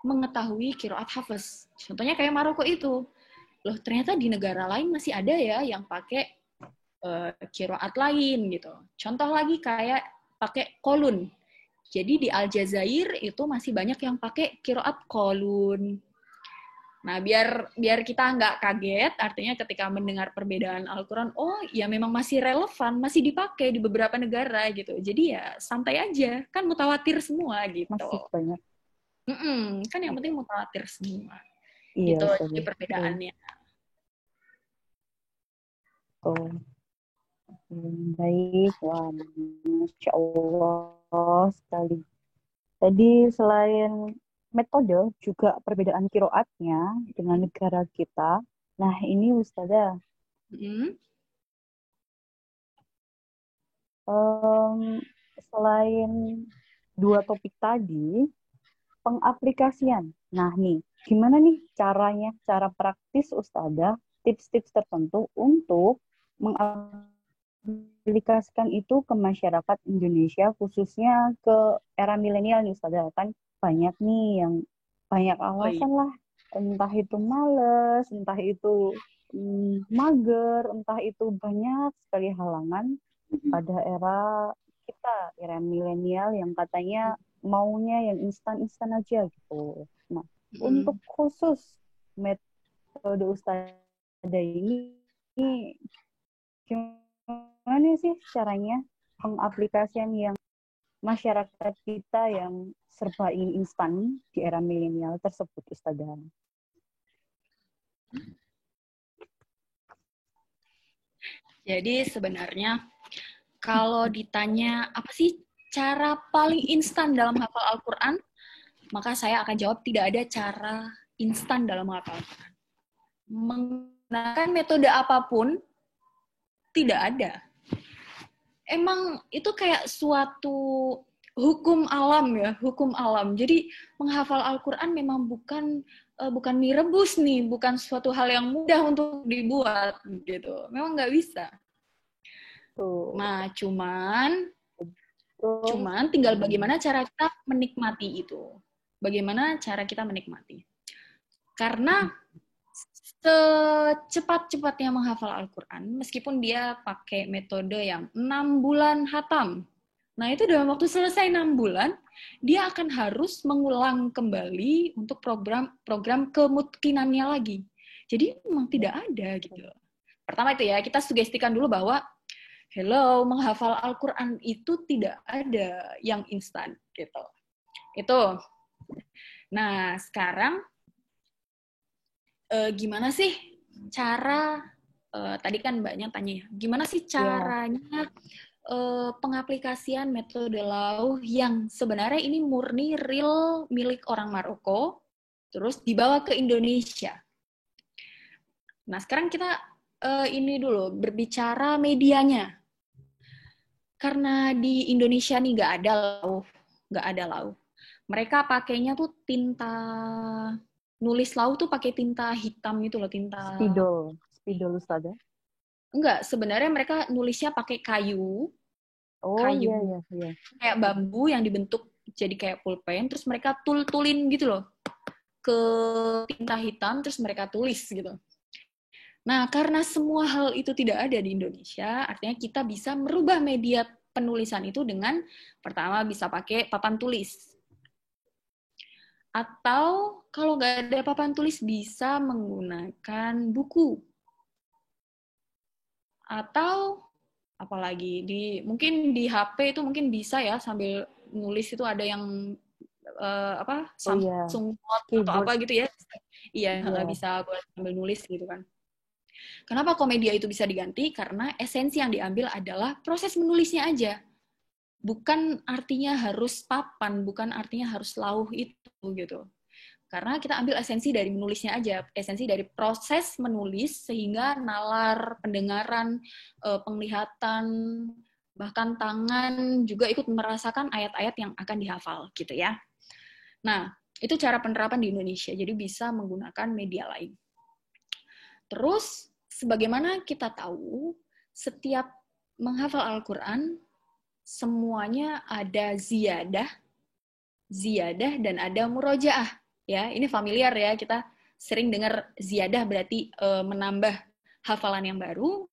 mengetahui qiraat hafaz. Contohnya kayak Maroko itu. Loh, ternyata di negara lain masih ada ya yang pakai qiraat lain gitu. Contoh lagi kayak pakai kolun. Jadi di Aljazair itu masih banyak yang pakai qiraat kolun. Nah, biar kita nggak kaget, artinya ketika mendengar perbedaan Al-Quran, oh ya memang masih relevan, masih dipakai di beberapa negara gitu. Jadi ya santai aja, kan mutawatir semua gitu. Masih banyak. Kan yang penting mutawatir semua. Iya, gitu, betul. jadi perbedaannya. Oh. Baik, wah, Masya Allah sekali. Tadi selain metode, juga perbedaan qiraatnya dengan negara kita. Nah, ini Ustazah. Selain dua topik tadi, pengaplikasian. Nah, nih, gimana nih caranya, cara praktis Ustazah, tips-tips tertentu untuk mengaplikasikan itu ke masyarakat Indonesia, khususnya ke era milenial nih Ustazah. Kan banyak nih yang banyak alasan lah, entah itu males, entah itu mager, entah itu banyak sekali halangan pada era kita, era milenial yang katanya maunya yang instan-instan aja gitu. Nah, untuk khusus metode Ustazah ini gimana sih caranya pengaplikasian yang masyarakat kita yang serba ingin instan di era milenial tersebut, Ustazah? Jadi sebenarnya kalau ditanya apa sih cara paling instan dalam hafal Al-Quran, maka saya akan jawab tidak ada cara instan dalam hafal Al-Quran. Menggunakan metode apapun, tidak ada. Emang itu kayak suatu hukum alam ya, hukum alam. Jadi menghafal Al-Quran memang bukan mie rebus nih, bukan suatu hal yang mudah untuk dibuat gitu. Memang nggak bisa. Nah, cuman tinggal bagaimana cara kita menikmati itu. Bagaimana cara kita menikmati. Karena secepat-cepatnya menghafal Al-Quran, meskipun dia pakai metode yang 6 bulan hatam. Nah, itu dalam waktu selesai 6 bulan, dia akan harus mengulang kembali untuk program kemungkinannya lagi. Jadi memang tidak ada gitu. Pertama itu ya, kita sugestikan dulu bahwa hello, menghafal Al-Quran itu tidak ada yang instan gitu. Itu. Nah, sekarang gimana sih cara, tadi kan Mbaknya tanya ya, gimana sih caranya pengaplikasian metode Lauh yang sebenarnya ini murni real milik orang Maroko, terus dibawa ke Indonesia. Nah, sekarang kita ini dulu, berbicara medianya. Karena di Indonesia nih nggak ada Lauh. Mereka pakainya tuh tinta, nulis Lauh tuh pakai tinta hitam itu loh, tinta... Spidol Ustazah. Enggak, sebenarnya mereka nulisnya pakai kayu. Iya. Kayak bambu yang dibentuk jadi kayak pulpen, terus mereka tulin gitu loh ke tinta hitam, terus mereka tulis gitu. Nah, karena semua hal itu tidak ada di Indonesia, artinya kita bisa merubah media penulisan itu dengan pertama bisa pakai papan tulis. Atau kalau nggak ada papan tulis bisa menggunakan buku. Atau apalagi mungkin di HP itu mungkin bisa ya sambil nulis itu ada yang Samsung Note atau apa gitu ya. Iya, bisa buat sambil nulis gitu kan. Kenapa Komedia itu bisa diganti? Karena esensi yang diambil adalah proses menulisnya aja. Bukan artinya harus papan, bukan artinya harus Lauh itu gitu. Karena kita ambil esensi dari menulisnya aja, esensi dari proses menulis sehingga nalar, pendengaran, penglihatan, bahkan tangan juga ikut merasakan ayat-ayat yang akan dihafal gitu ya. Nah, itu cara penerapan di Indonesia, jadi bisa menggunakan media lain. Terus, sebagaimana kita tahu, setiap menghafal Al-Quran, semuanya ada ziyadah, dan ada murojaah. Ya, ini familiar ya, kita sering dengar ziyadah berarti menambah hafalan yang baru.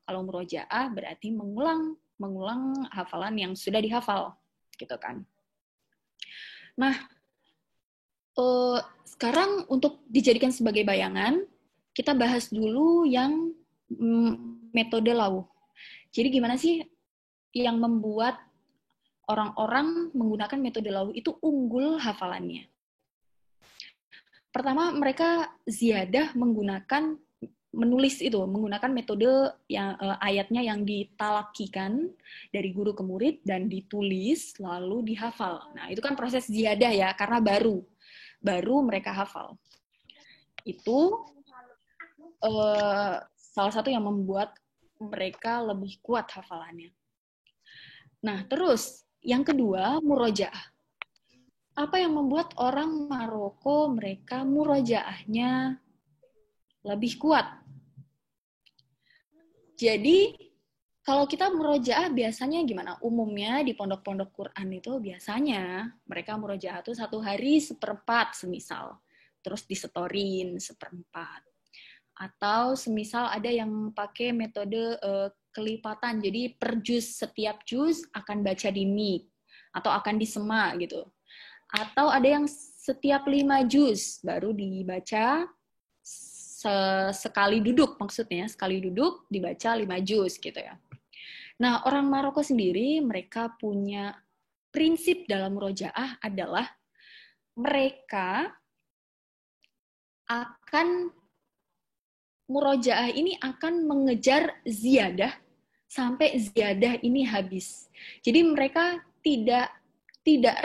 Kalau murojaah berarti mengulang hafalan yang sudah dihafal, gitu kan. Nah, sekarang untuk dijadikan sebagai bayangan, kita bahas dulu yang metode Lauh. Jadi gimana sih yang membuat orang-orang menggunakan metode Lauh itu unggul hafalannya? Pertama, mereka ziyadah menulis itu, menggunakan metode yang ayatnya yang ditalakikan dari guru ke murid dan ditulis lalu dihafal. Nah, itu kan proses ziyadah ya, karena baru mereka hafal. Itu salah satu yang membuat mereka lebih kuat hafalannya. Nah, terus yang kedua, murojaah. Apa yang membuat orang Maroko mereka murojaahnya lebih kuat? Jadi, kalau kita murojaah biasanya gimana? Umumnya di pondok-pondok Quran itu biasanya mereka murojaah itu 1 hari 1/4 semisal. Terus disetorin 1/4. Atau semisal ada yang pakai metode kelipatan. Jadi per juz, setiap juz akan baca di mik atau akan disema gitu. Atau ada yang setiap 5 juz baru dibaca sekali duduk, maksudnya sekali duduk dibaca 5 juz gitu ya. Nah, orang Maroko sendiri mereka punya prinsip dalam murojaah adalah mereka akan murojaah ini akan mengejar ziyadah sampai ziyadah ini habis. Jadi mereka tidak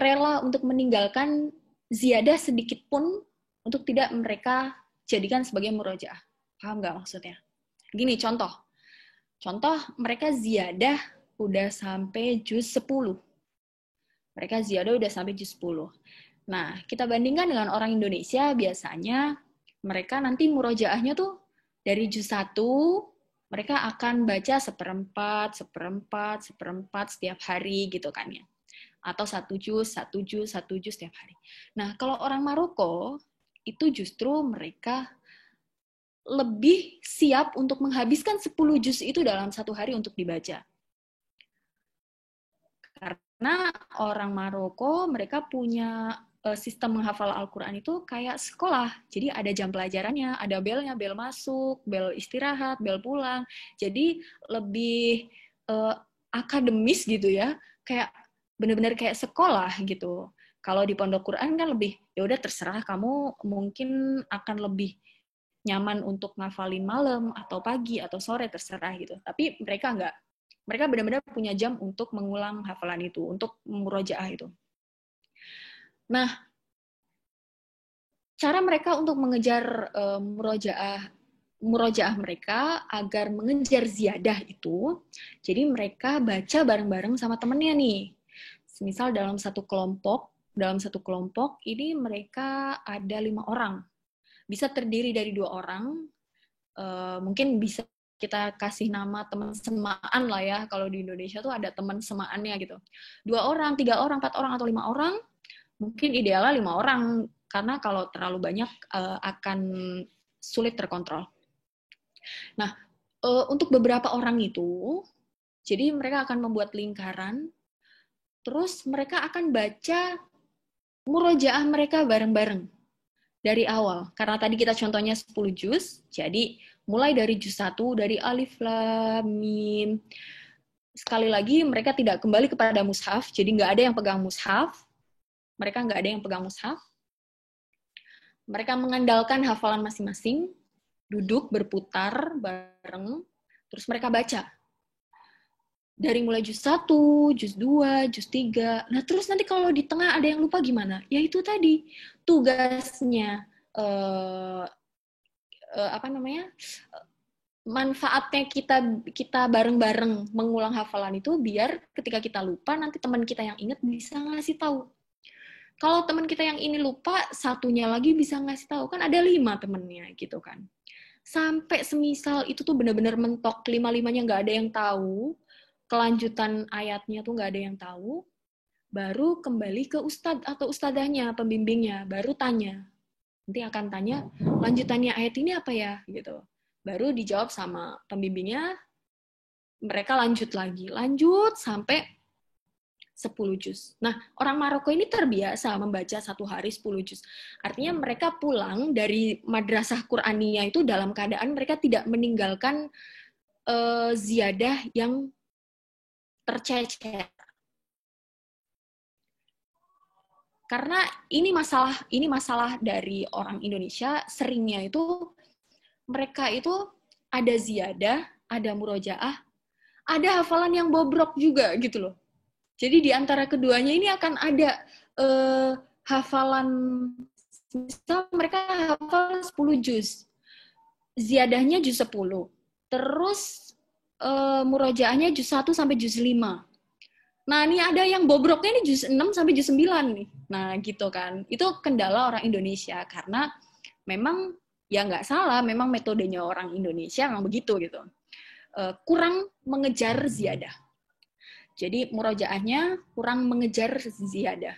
rela untuk meninggalkan ziyadah sedikit pun untuk tidak mereka jadikan sebagai murojaah. Paham nggak maksudnya? Gini contoh mereka ziyadah udah sampai juz 10. Mereka ziyadah udah sampai juz 10. Nah, kita bandingkan dengan orang Indonesia, biasanya mereka nanti murojaahnya tuh dari juz 1, mereka akan baca 1/4 setiap hari gitu kan ya. Atau 1 juz setiap hari. Nah, kalau orang Maroko, itu justru mereka lebih siap untuk menghabiskan 10 juz itu dalam satu hari untuk dibaca. Karena orang Maroko, mereka punya sistem menghafal Al-Quran itu kayak sekolah. Jadi ada jam pelajarannya, ada belnya, bel masuk, bel istirahat, bel pulang. Jadi lebih akademis gitu ya, kayak benar-benar kayak sekolah gitu. Kalau di pondok Quran kan lebih, ya udah terserah kamu mungkin akan lebih nyaman untuk ngafalin malam atau pagi atau sore, terserah gitu. Tapi mereka enggak. Mereka benar-benar punya jam untuk mengulang hafalan itu, untuk murojaah itu. Nah, cara mereka untuk mengejar murojaah mereka agar mengejar ziyadah itu, jadi mereka baca bareng-bareng sama temennya nih. Misal dalam satu kelompok ini mereka ada 5 orang. Bisa terdiri dari 2 orang, mungkin bisa kita kasih nama teman semaan lah ya, kalau di Indonesia tuh ada teman semaannya gitu. 2 orang, 3 orang, 4 orang, atau 5 orang, mungkin idealnya 5 orang, karena kalau terlalu banyak akan sulit terkontrol. Nah, untuk beberapa orang itu, jadi mereka akan membuat lingkaran, terus mereka akan baca murojaah mereka bareng-bareng dari awal. Karena tadi kita contohnya 10 juz, jadi mulai dari juz 1, dari alif, lam, mim. Sekali lagi, mereka tidak kembali kepada mushaf, jadi nggak ada yang pegang mushaf. Mereka nggak ada yang pegang mushaf. Mereka mengandalkan hafalan masing-masing, duduk, berputar, bareng, terus mereka baca. Dari mulai juz 1, juz 2, juz 3. Nah, terus nanti kalau di tengah ada yang lupa gimana? Ya itu tadi, tugasnya, manfaatnya kita bareng-bareng mengulang hafalan itu biar ketika kita lupa, nanti teman kita yang ingat bisa ngasih tahu. Kalau teman kita yang ini lupa, satunya lagi bisa ngasih tahu. Kan ada 5 temennya gitu kan. Sampai semisal itu tuh benar-benar mentok, 5-5-nya nggak ada yang tahu, kelanjutan ayatnya tuh nggak ada yang tahu, baru kembali ke ustadz atau ustadzahnya, pembimbingnya, baru tanya. Nanti akan tanya, lanjutannya ayat ini apa ya? Gitu. Baru dijawab sama pembimbingnya, mereka lanjut lagi. Lanjut sampai 10 juz. Nah, orang Maroko ini terbiasa membaca satu hari 10 juz. Artinya mereka pulang dari madrasah Qur'aniyah itu dalam keadaan mereka tidak meninggalkan ziyadah yang tercecer. Karena ini masalah dari orang Indonesia, seringnya itu mereka itu ada ziyadah, ada murojaah, ada hafalan yang bobrok juga gitu loh. Jadi di antara keduanya ini akan ada hafalan, misal mereka hafal 10 juz, ziyadahnya juz 10, terus murojaahnya juz 1 sampai juz 5. Nah, ini ada yang bobroknya ini juz 6 sampai juz 9 nih. Nah, gitu kan. Itu kendala orang Indonesia, karena memang, ya nggak salah, memang metodenya orang Indonesia memang begitu gitu. Kurang mengejar ziyadah. Jadi murojaahnya kurang mengejar ziyadah.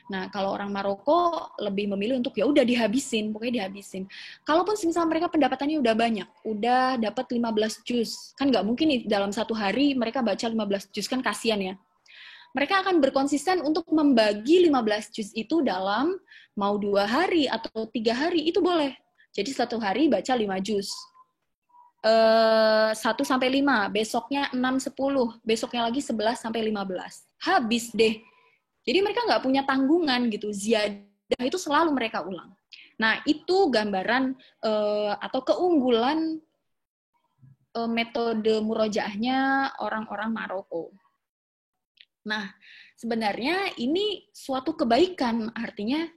Nah, kalau orang Maroko lebih memilih untuk ya udah dihabisin, pokoknya dihabisin. Kalaupun misal mereka pendapatannya udah banyak, udah dapat 15 juz, kan nggak mungkin nih dalam satu hari mereka baca 15 juz, kan kasihan ya. Mereka akan berkonsisten untuk membagi 15 juz itu dalam mau 2 hari atau 3 hari, itu boleh. Jadi satu hari baca 5 juz. 1 sampai 5, besoknya 6, 10, besoknya lagi 11 sampai 15. Habis deh. Jadi mereka nggak punya tanggungan gitu. Ziyadah itu selalu mereka ulang. Nah, itu gambaran atau keunggulan metode murojaahnya orang-orang Maroko. Nah, sebenarnya ini suatu kebaikan, artinya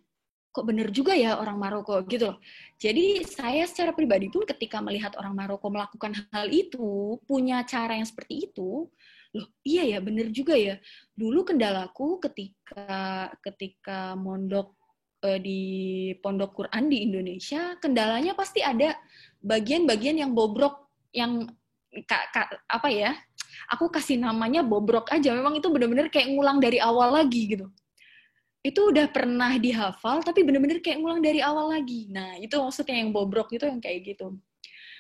kok bener juga ya orang Maroko gitu loh. Jadi saya secara pribadi pun ketika melihat orang Maroko melakukan hal itu, punya cara yang seperti itu, loh iya ya bener juga ya. Dulu kendalaku ketika mondok di pondok Quran di Indonesia, kendalanya pasti ada bagian-bagian yang bobrok, yang apa ya, aku kasih namanya bobrok aja, memang itu bener-bener kayak ngulang dari awal lagi gitu. Itu udah pernah dihafal, tapi bener-bener kayak ngulang dari awal lagi. Nah, itu maksudnya yang bobrok itu yang kayak gitu.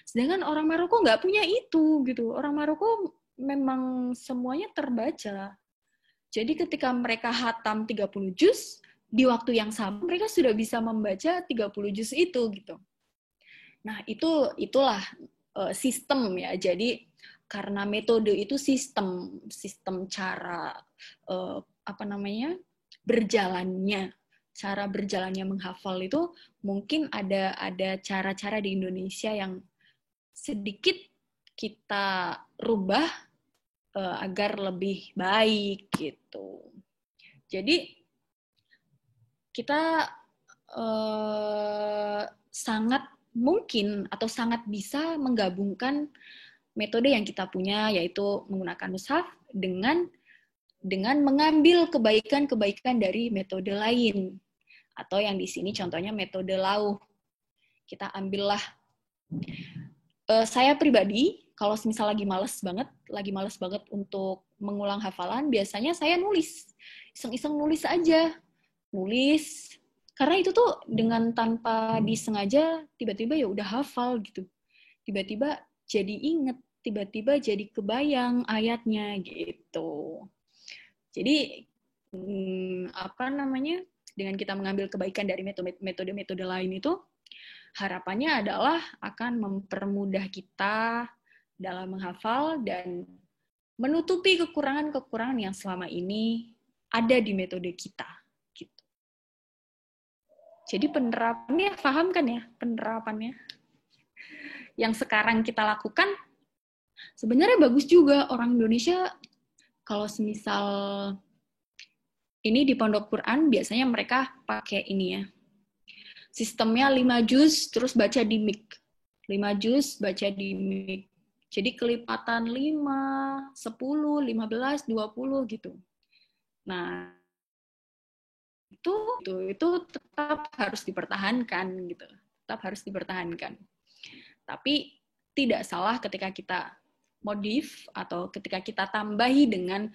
Sedangkan orang Maroko nggak punya itu gitu. Orang Maroko memang semuanya terbaca. Jadi ketika mereka hatam 30 juz, di waktu yang sama mereka sudah bisa membaca 30 juz itu gitu. Nah, itulah sistem ya. Jadi karena metode itu sistem cara cara berjalannya menghafal itu mungkin ada cara-cara di Indonesia yang sedikit kita rubah agar lebih baik gitu. Jadi kita sangat mungkin atau sangat bisa menggabungkan metode yang kita punya, yaitu menggunakan mushaf dengan mengambil kebaikan-kebaikan dari metode lain, atau yang di sini contohnya metode lauh. Kita ambillah. Saya pribadi, kalau misal lagi males banget untuk mengulang hafalan, biasanya saya nulis, iseng-iseng nulis aja, karena itu tuh dengan tanpa disengaja tiba-tiba ya udah hafal gitu, tiba-tiba jadi inget, tiba-tiba jadi kebayang ayatnya gitu. Jadi dengan kita mengambil kebaikan dari metode-metode lain itu, harapannya adalah akan mempermudah kita dalam menghafal dan menutupi kekurangan-kekurangan yang selama ini ada di metode kita. Gitu. Jadi penerapannya, paham kan ya penerapannya? Yang sekarang kita lakukan sebenarnya bagus juga. Orang Indonesia kalau semisal ini di pondok Quran biasanya mereka pakai ini ya. Sistemnya 5 juz terus baca di mic. 5 juz baca di mic. Jadi kelipatan 5, 10, 15, 20 gitu. Nah, itu tetap harus dipertahankan gitu. Tetap harus dipertahankan. Tapi tidak salah ketika kita modif atau ketika kita tambahi dengan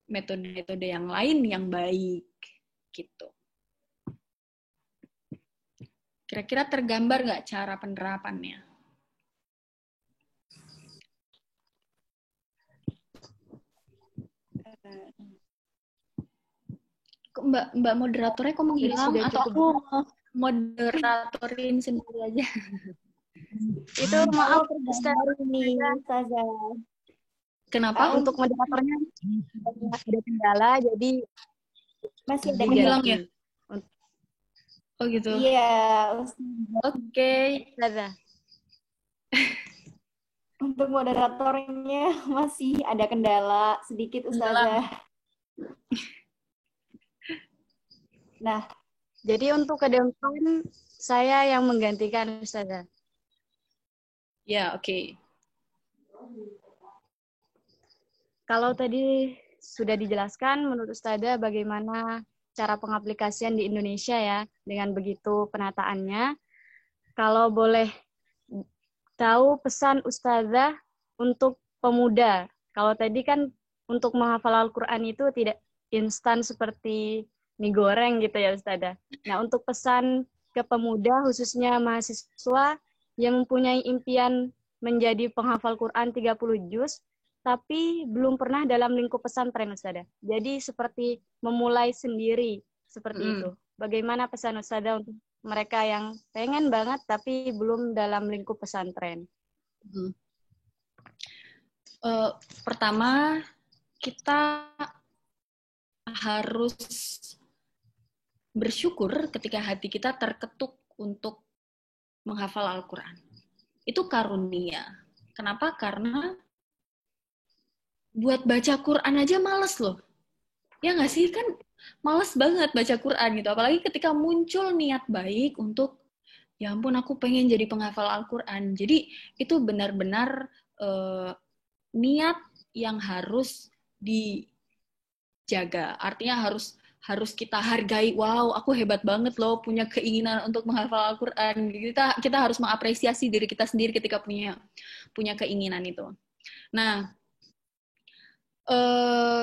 metode-metode yang lain yang baik gitu. Kira-kira tergambar nggak cara penerapannya? Mbak moderatornya kok menghilang atau aku moderatorin sendiri aja? Itu maaf tergambar nih, Ustazah. Kenapa? Untuk moderatornya ada kendala, jadi masih ada menghilang ya? Oh gitu. Iya. Oke. Untuk moderatornya masih ada kendala sedikit, Ustazah. Nah, jadi untuk ke depan saya yang menggantikan Ustazah. Ya, oke. Kalau tadi sudah dijelaskan menurut Ustazah bagaimana cara pengaplikasian di Indonesia ya, dengan begitu penataannya. Kalau boleh tahu pesan Ustazah untuk pemuda. Kalau tadi kan untuk menghafal Al-Quran itu tidak instan seperti mie goreng gitu ya Ustazah. Nah, untuk pesan ke pemuda khususnya mahasiswa yang mempunyai impian menjadi penghafal Quran 30 juz, tapi belum pernah dalam lingkup pesantren Ustazah. Jadi seperti memulai sendiri seperti itu. Bagaimana pesan Ustazah untuk mereka yang pengen banget tapi belum dalam lingkup pesantren? Pertama, kita harus bersyukur ketika hati kita terketuk untuk menghafal Al-Quran. Itu karunia. Kenapa? Karena buat baca Quran aja males loh. Ya nggak sih? Kan males banget baca Quran gitu. Apalagi ketika muncul niat baik untuk, ya ampun aku pengen jadi penghafal Al-Quran. Jadi itu benar-benar niat yang harus dijaga. Artinya harus kita hargai. Wow, aku hebat banget loh punya keinginan untuk menghafal Al-Quran. Kita harus mengapresiasi diri kita sendiri ketika punya keinginan itu. Nah,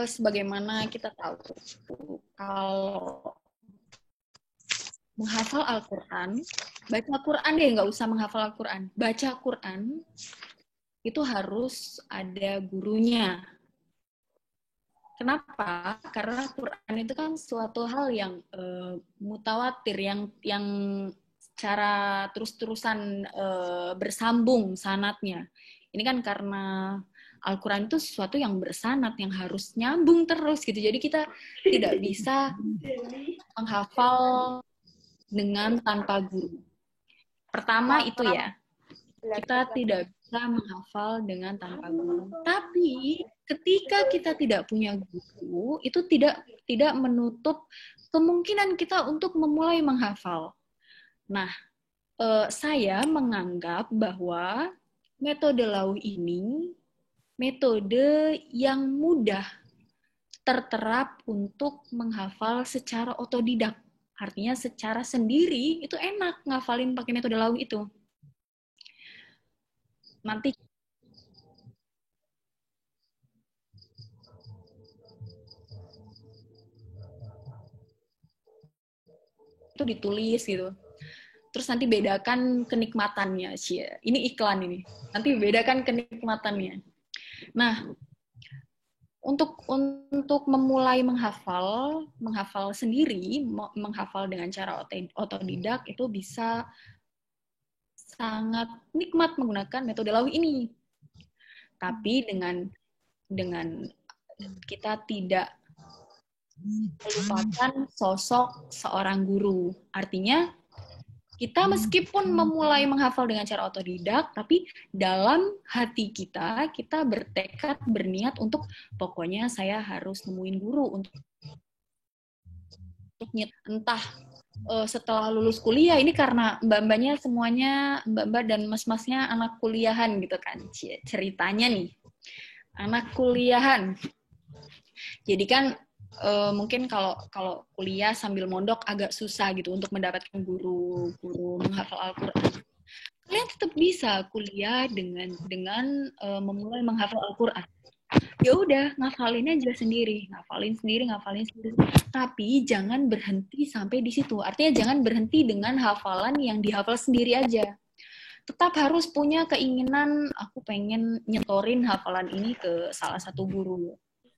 sebagaimana kita tahu kalau menghafal Al-Quran baca Quran deh, nggak usah menghafal Al-Quran. Baca Quran itu harus ada gurunya. Kenapa? Karena Quran itu kan suatu hal yang mutawatir, yang secara terus-terusan bersambung sanatnya. Ini kan karena Al-Quran itu sesuatu yang bersanat, yang harus nyambung terus gitu. Jadi kita tidak bisa menghafal dengan tanpa guru. Pertama itu ya, kita tidak bisa menghafal dengan tanpa guru. Tapi ketika kita tidak punya guru, itu tidak menutup kemungkinan kita untuk memulai menghafal. Nah, saya menganggap bahwa metode Lau ini metode yang mudah terterap untuk menghafal secara otodidak. Artinya secara sendiri itu enak ngafalin pakai metode Lau itu. Nanti itu ditulis gitu. Terus nanti bedakan kenikmatannya. Ini iklan ini. Nanti bedakan kenikmatannya. Nah, untuk memulai menghafal sendiri, menghafal dengan cara otodidak itu bisa sangat nikmat menggunakan metode Lau ini. Tapi dengan kita tidak melupakan sosok seorang guru. Artinya kita meskipun memulai menghafal dengan cara otodidak, tapi dalam hati kita bertekad, berniat untuk pokoknya saya harus nemuin guru untuk entah setelah lulus kuliah, ini karena mbak-mbaknya semuanya, mbak-mbak dan mas-masnya anak kuliahan gitu kan, ceritanya nih, anak kuliahan. Jadi kan mungkin kalau kuliah sambil mondok agak susah gitu untuk mendapatkan guru menghafal Al-Quran. Kalian tetap bisa kuliah dengan memulai menghafal Al-Quran. Ya udah, ngafalin aja sendiri, ngafalin sendiri. Tapi jangan berhenti sampai di situ. Artinya jangan berhenti dengan hafalan yang dihafal sendiri aja. Tetap harus punya keinginan, aku pengen nyetorin hafalan ini ke salah satu guru.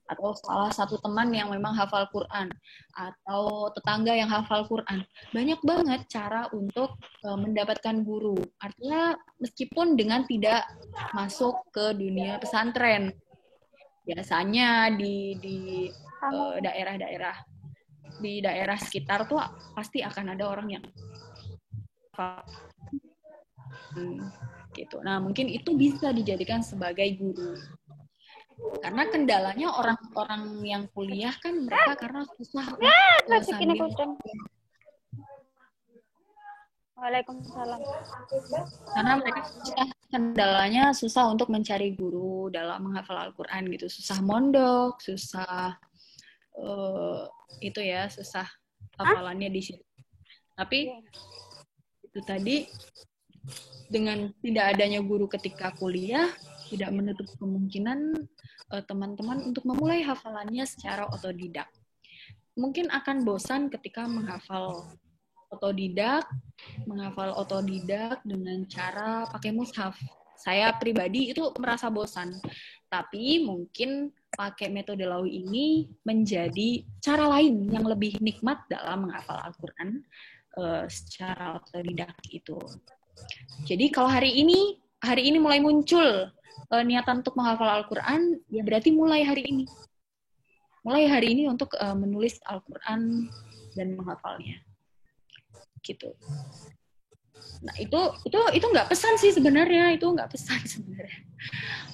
Atau salah satu teman yang memang hafal Quran, atau tetangga yang hafal Quran. Banyak banget cara untuk mendapatkan guru. Artinya meskipun dengan tidak masuk ke dunia pesantren, biasanya di daerah sekitar tuh pasti akan ada orang yang gitu. Nah, mungkin itu bisa dijadikan sebagai guru. Karena kendalanya orang-orang yang kuliah kan mereka karena susah sambil. Waalaikumsalam. Karena mereka kendalanya susah untuk mencari guru dalam menghafal Al-Quran gitu. Susah mondok, susah susah hafalannya di situ. Tapi itu tadi dengan tidak adanya guru ketika kuliah tidak menutup kemungkinan teman-teman untuk memulai hafalannya secara otodidak. Mungkin akan bosan ketika menghafal otodidak dengan cara pakai mushaf. Saya pribadi itu merasa bosan. Tapi mungkin pakai metode Lau ini menjadi cara lain yang lebih nikmat dalam menghafal Al-Quran secara otodidak itu. Jadi kalau hari ini mulai muncul niatan untuk menghafal Al-Quran, ya berarti mulai hari ini. Mulai hari ini untuk menulis Al-Quran dan menghafalnya. Gitu. Nah, itu nggak pesan sih sebenarnya,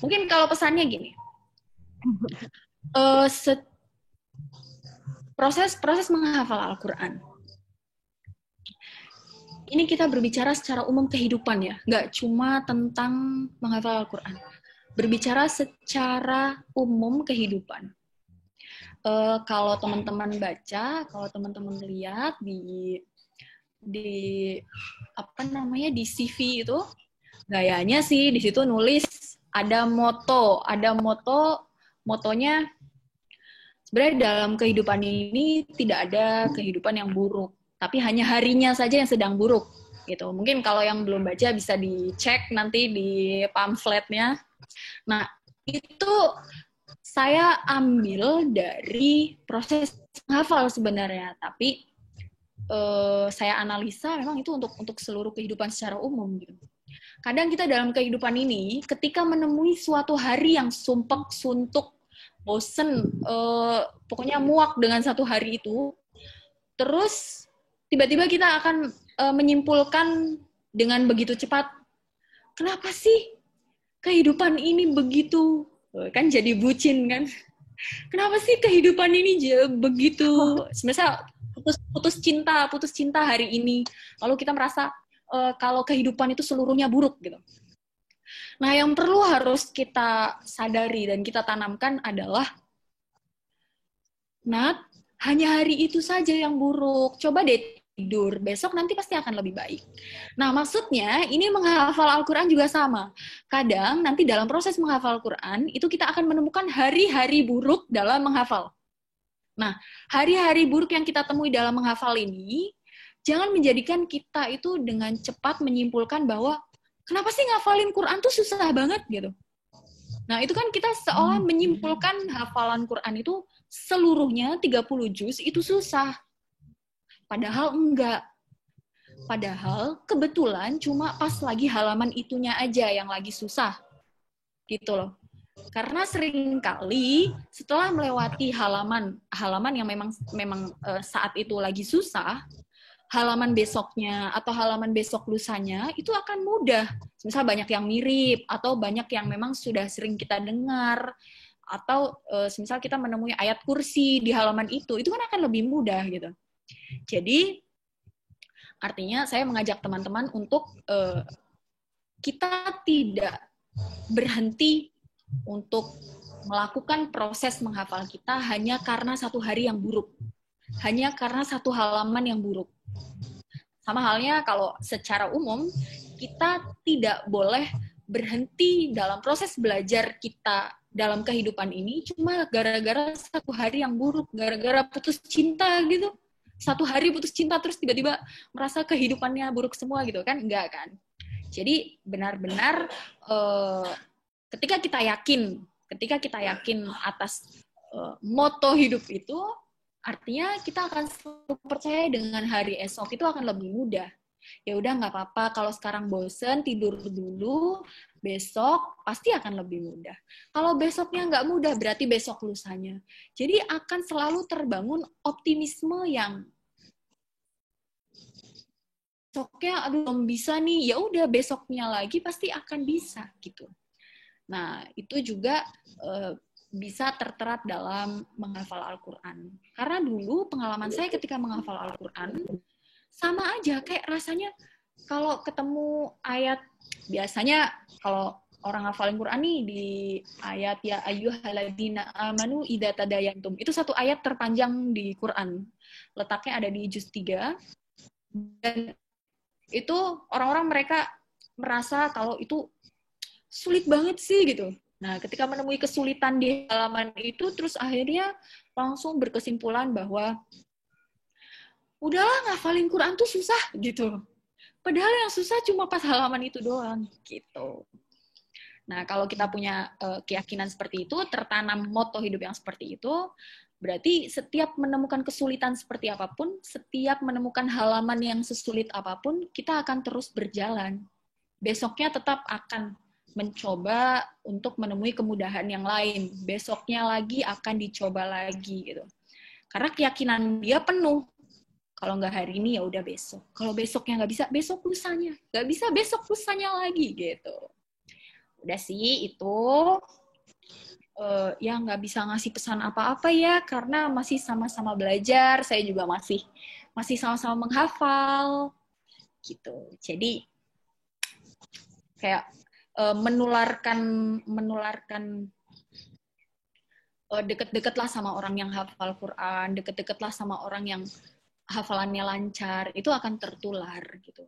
Mungkin kalau pesannya gini. Proses menghafal Al-Quran. Ini kita berbicara secara umum kehidupan ya, nggak cuma tentang menghafal Al-Quran. Berbicara secara umum kehidupan. Kalau teman-teman baca, kalau teman-teman lihat di CV itu, gayanya sih di situ nulis ada motonya sebenarnya dalam kehidupan ini tidak ada kehidupan yang buruk, tapi hanya harinya saja yang sedang buruk. gitu. Mungkin kalau yang belum baca bisa dicek nanti di pamfletnya. Nah, itu saya ambil dari proses menghafal sebenarnya, tapi saya analisa memang itu untuk seluruh kehidupan secara umum gitu. Kadang kita dalam kehidupan ini ketika menemui suatu hari yang sumpek, suntuk, bosen, pokoknya muak dengan satu hari itu, terus tiba-tiba kita akan menyimpulkan dengan begitu cepat, kenapa sih kehidupan ini begitu, kan jadi bucin kan? Kenapa sih kehidupan ini begitu, sebenarnya putus cinta hari ini, lalu kita merasa kalau kehidupan itu seluruhnya buruk gitu. Nah, yang perlu harus kita sadari dan kita tanamkan adalah, Nat, hanya hari itu saja yang buruk. Coba deh tidur, besok nanti pasti akan lebih baik. Nah, maksudnya ini menghafal Al-Quran juga sama. Kadang nanti dalam proses menghafal Al-Quran, itu kita akan menemukan hari-hari buruk dalam menghafal. Nah, hari-hari buruk yang kita temui dalam menghafal ini, jangan menjadikan kita itu dengan cepat menyimpulkan bahwa kenapa sih ngafalin Quran tuh susah banget gitu. Nah, itu kan kita seolah menyimpulkan hafalan Quran itu seluruhnya 30 juz itu susah. Padahal enggak. Padahal kebetulan cuma pas lagi halaman itunya aja yang lagi susah. Gitu loh. Karena seringkali setelah melewati halaman yang memang saat itu lagi susah, halaman besoknya atau halaman besok lusanya itu akan mudah. Misal banyak yang mirip atau banyak yang memang sudah sering kita dengar, atau misal kita menemui ayat kursi di halaman itu kan akan lebih mudah gitu. Jadi artinya saya mengajak teman-teman untuk kita tidak berhenti untuk melakukan proses menghafal kita hanya karena satu hari yang buruk, hanya karena satu halaman yang buruk. Sama halnya kalau secara umum, kita tidak boleh berhenti dalam proses belajar kita dalam kehidupan ini cuma gara-gara satu hari yang buruk, gara-gara putus cinta gitu. Satu hari putus cinta terus tiba-tiba merasa kehidupannya buruk semua gitu kan? Enggak kan? Jadi benar-benar ketika kita yakin atas moto hidup itu, artinya kita akan selalu percaya dengan hari esok itu akan lebih mudah. Ya udah nggak apa-apa, kalau sekarang bosen tidur dulu, besok pasti akan lebih mudah. Kalau besoknya nggak mudah, berarti besok lusanya. Jadi akan selalu terbangun optimisme yang besoknya aduh belum bisa nih, ya udah besoknya lagi pasti akan bisa gitu. Nah, itu juga bisa terterap dalam menghafal Al-Quran. Karena dulu pengalaman saya ketika menghafal Al-Quran, sama aja, kayak rasanya kalau ketemu ayat, biasanya kalau orang ngafalin Quran nih di ayat ya ayyuhalladzina amanu idza tadayantum. Itu satu ayat terpanjang di Quran. Letaknya ada di juz 3. Dan itu orang-orang mereka merasa kalau itu sulit banget sih gitu. Nah, ketika menemui kesulitan di halaman itu, terus akhirnya langsung berkesimpulan bahwa udahlah ngafalin Quran tuh susah gitu. Padahal yang susah cuma pas halaman itu doang gitu. Nah, kalau kita punya keyakinan seperti itu, tertanam moto hidup yang seperti itu, berarti setiap menemukan kesulitan seperti apapun, setiap menemukan halaman yang sesulit apapun, kita akan terus berjalan. Besoknya tetap akan mencoba untuk menemui kemudahan yang lain. Besoknya lagi akan dicoba lagi gitu. Karena keyakinan dia penuh. Kalau nggak hari ini ya udah besok. Kalau besoknya nggak bisa, besok lusanya. Nggak bisa, besok lusanya lagi gitu. Udah sih itu ya nggak bisa ngasih pesan apa-apa ya karena masih sama-sama belajar. Saya juga masih sama-sama menghafal gitu. Jadi kayak menularkan deket-deketlah sama orang yang hafal Quran, deket-deketlah sama orang yang hafalannya lancar, itu akan tertular gitu.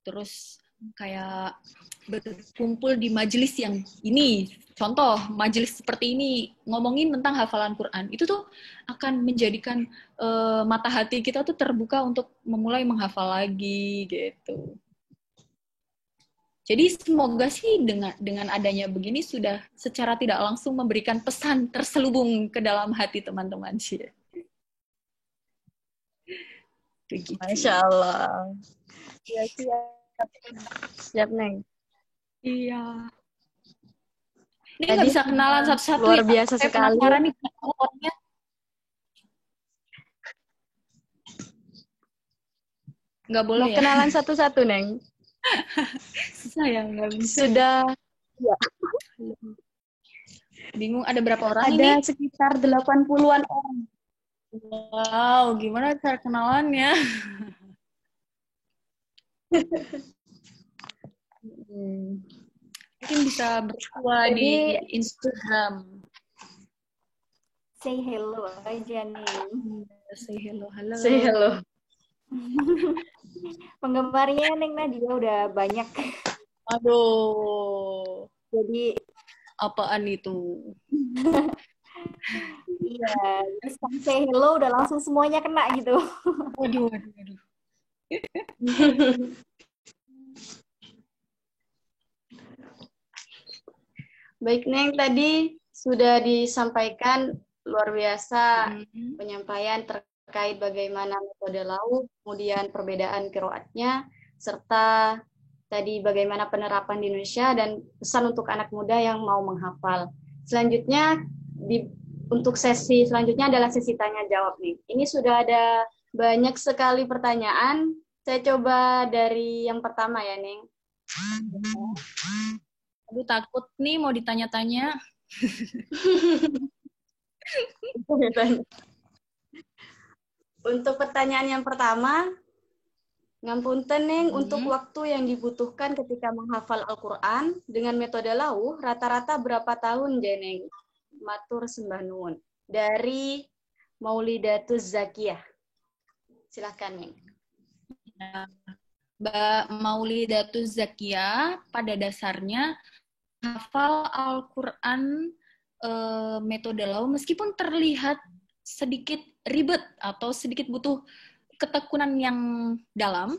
Terus kayak berkumpul di majelis yang ini, contoh majelis seperti ini ngomongin tentang hafalan Quran, itu tuh akan menjadikan mata hati kita tuh terbuka untuk memulai menghafal lagi gitu. Jadi semoga sih dengan adanya begini sudah secara tidak langsung memberikan pesan terselubung ke dalam hati teman-teman sih. Begitu. Masya Allah. Ya, siap. Siap, Neng. Iya. Ini nggak bisa kenalan satu-satu luar ya. biasa Saya sekali. penasaran nih orangnya. Nggak boleh Mau ya? kenalan satu-satu, Neng. Susah ya, nggak bisa. Sudah. Ya. Bingung ada berapa orang Ada ini? sekitar 80-an orang. Wow, gimana cara kenalannya? Mungkin bisa berdua di Instagram. Say hello aja nih. Say hello, halo. Say hello. Penggemarnya Neng Nadia udah banyak. Aduh. Jadi apaan itu? iya, terus say hello udah langsung semuanya kena gitu. Waduh. Baik, Neng, tadi sudah disampaikan luar biasa penyampaian terkait bagaimana metode laut, kemudian perbedaan qiraatnya, serta tadi bagaimana penerapan di Indonesia dan pesan untuk anak muda yang mau menghafal. Selanjutnya, untuk sesi selanjutnya adalah sesi tanya jawab nih. Ini sudah ada banyak sekali pertanyaan. Saya coba dari yang pertama ya, Neng. Aduh, takut nih mau ditanya-tanya. Untuk pertanyaan yang pertama, ngapunten Neng, untuk waktu yang dibutuhkan ketika menghafal Al-Quran dengan metode lauh, rata-rata berapa tahun, Neng? Matur sembah nuwun. Dari Maulidatus Zakiyah. Silakan, Neng. Mbak Maulidatus Zakiyah pada dasarnya hafal Al-Quran metode lauh meskipun terlihat sedikit ribet atau sedikit butuh ketekunan yang dalam,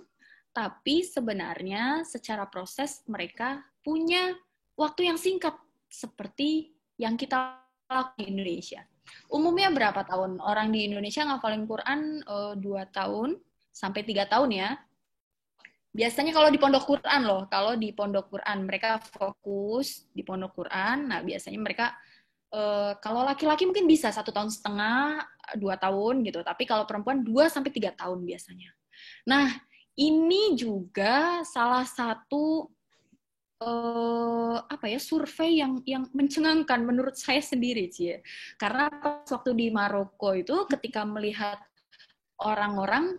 tapi sebenarnya secara proses mereka punya waktu yang singkat seperti yang kita lakukan di Indonesia. Umumnya berapa tahun? Orang di Indonesia ngafalin Quran 2 tahun sampai 3 tahun ya. Biasanya kalau di pondok Quran loh, kalau di pondok Quran mereka fokus di pondok Quran, nah biasanya mereka kalau laki-laki mungkin bisa 1,5 tahun, 2 tahun gitu, tapi kalau perempuan 2 sampai 3 tahun biasanya. Nah, ini juga salah satu survei yang mencengangkan menurut saya sendiri, Cie. Karena pas waktu di Maroko itu ketika melihat orang-orang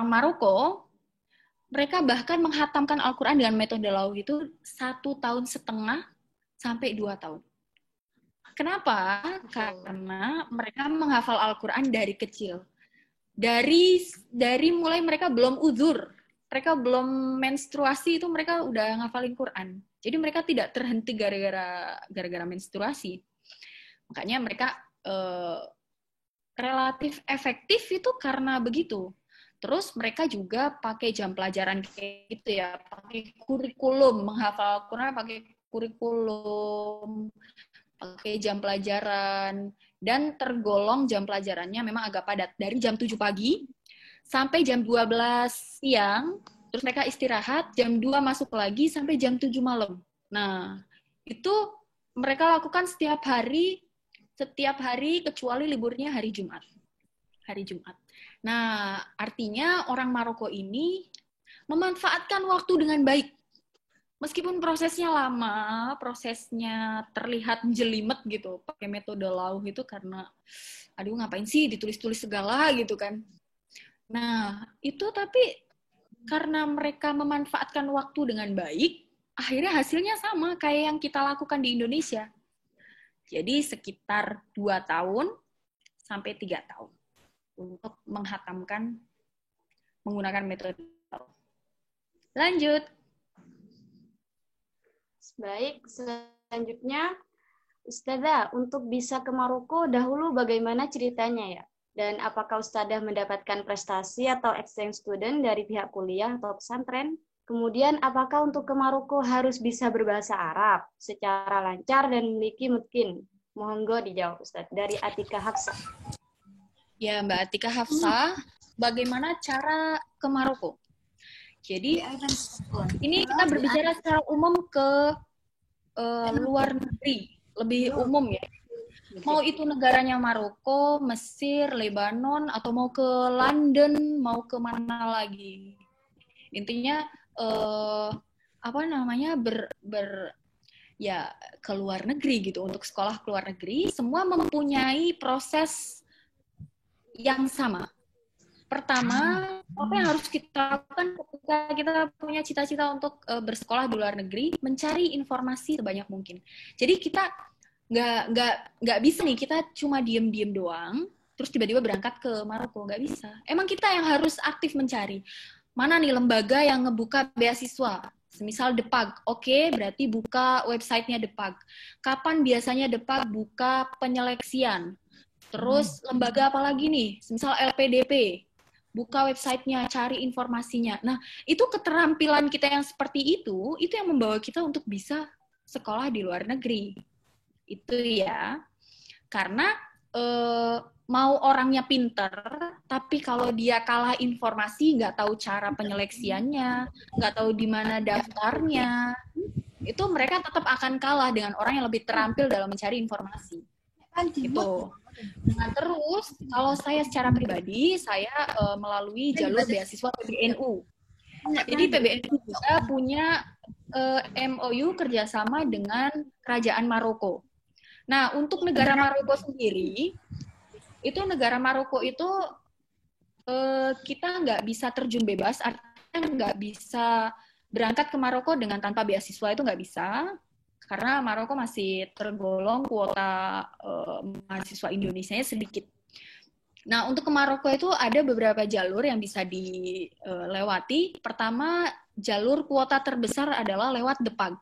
Maroko, mereka bahkan menghatamkan Al-Quran dengan metode lauh itu 1,5 tahun sampai 2 tahun. Kenapa? Karena mereka menghafal Al-Quran dari kecil. Dari mulai mereka belum uzur, mereka belum menstruasi itu mereka udah ngafalin Quran. Jadi mereka tidak terhenti gara-gara menstruasi. Makanya mereka relatif efektif itu karena begitu. Terus mereka juga pakai jam pelajaran kayak gitu ya, pakai kurikulum, menghafal Al-Quran pakai kurikulum, pakai jam pelajaran, dan tergolong jam pelajarannya memang agak padat. Dari jam 7 pagi sampai jam 12 siang, terus mereka istirahat, jam 2 masuk lagi sampai jam 7 malam. Nah, itu mereka lakukan setiap hari kecuali liburnya hari Jumat. Nah, artinya orang Maroko ini memanfaatkan waktu dengan baik. Meskipun prosesnya lama, prosesnya terlihat jelimet gitu, pakai metode lauh itu karena, aduh ngapain sih ditulis-tulis segala gitu kan. Nah, itu tapi karena mereka memanfaatkan waktu dengan baik, akhirnya hasilnya sama kayak yang kita lakukan di Indonesia. Jadi sekitar 2 tahun sampai 3 tahun untuk menghatamkan menggunakan metode lauh. Lanjut. Baik, selanjutnya Ustazah, untuk bisa ke Maroko dahulu bagaimana ceritanya ya? Dan apakah Ustazah mendapatkan prestasi atau exchange student dari pihak kuliah atau pesantren? Kemudian, apakah untuk ke Maroko harus bisa berbahasa Arab secara lancar dan memiliki mungkin? Mohon dijawab, Ustadz. Dari Atika Hafsah. Ya, Mbak Atika Hafsah, bagaimana cara ke Maroko? Jadi, ini kita berbicara secara umum ke luar negeri, lebih umum ya. Mau itu negaranya Maroko, Mesir, Lebanon, atau mau ke London, mau ke mana lagi. Intinya, ya ke luar negeri gitu, untuk sekolah ke luar negeri, semua mempunyai proses yang sama. Pertama, apa yang harus kita lakukan ketika kita punya cita-cita untuk bersekolah di luar negeri, mencari informasi sebanyak mungkin. Jadi kita nggak bisa nih, kita cuma diem-diem doang, terus tiba-tiba berangkat ke Maroko, nggak bisa. Emang kita yang harus aktif mencari. Mana nih lembaga yang ngebuka beasiswa? Semisal DEPAG, oke, berarti buka websitenya DEPAG. Kapan biasanya DEPAG buka penyeleksian? Terus lembaga apa lagi nih? Semisal LPDP, buka websitenya, cari informasinya. Nah, itu keterampilan kita yang seperti itu yang membawa kita untuk bisa sekolah di luar negeri. Itu ya. Karena mau orangnya pinter, tapi kalau dia kalah informasi, nggak tahu cara penyeleksiannya, nggak tahu di mana daftarnya, itu mereka tetap akan kalah dengan orang yang lebih terampil dalam mencari informasi. Gitu. Nah, terus kalau saya secara pribadi, saya melalui jalur beasiswa PBNU. Jadi PBNU juga punya MOU kerjasama dengan Kerajaan Maroko. Nah, untuk negara Maroko sendiri, negara Maroko itu kita nggak bisa terjun bebas, artinya nggak bisa berangkat ke Maroko dengan tanpa beasiswa, itu nggak bisa, karena Maroko masih tergolong kuota mahasiswa Indonesianya sedikit. Nah, untuk ke Maroko itu ada beberapa jalur yang bisa dilewati. Pertama, jalur kuota terbesar adalah lewat DEPAG.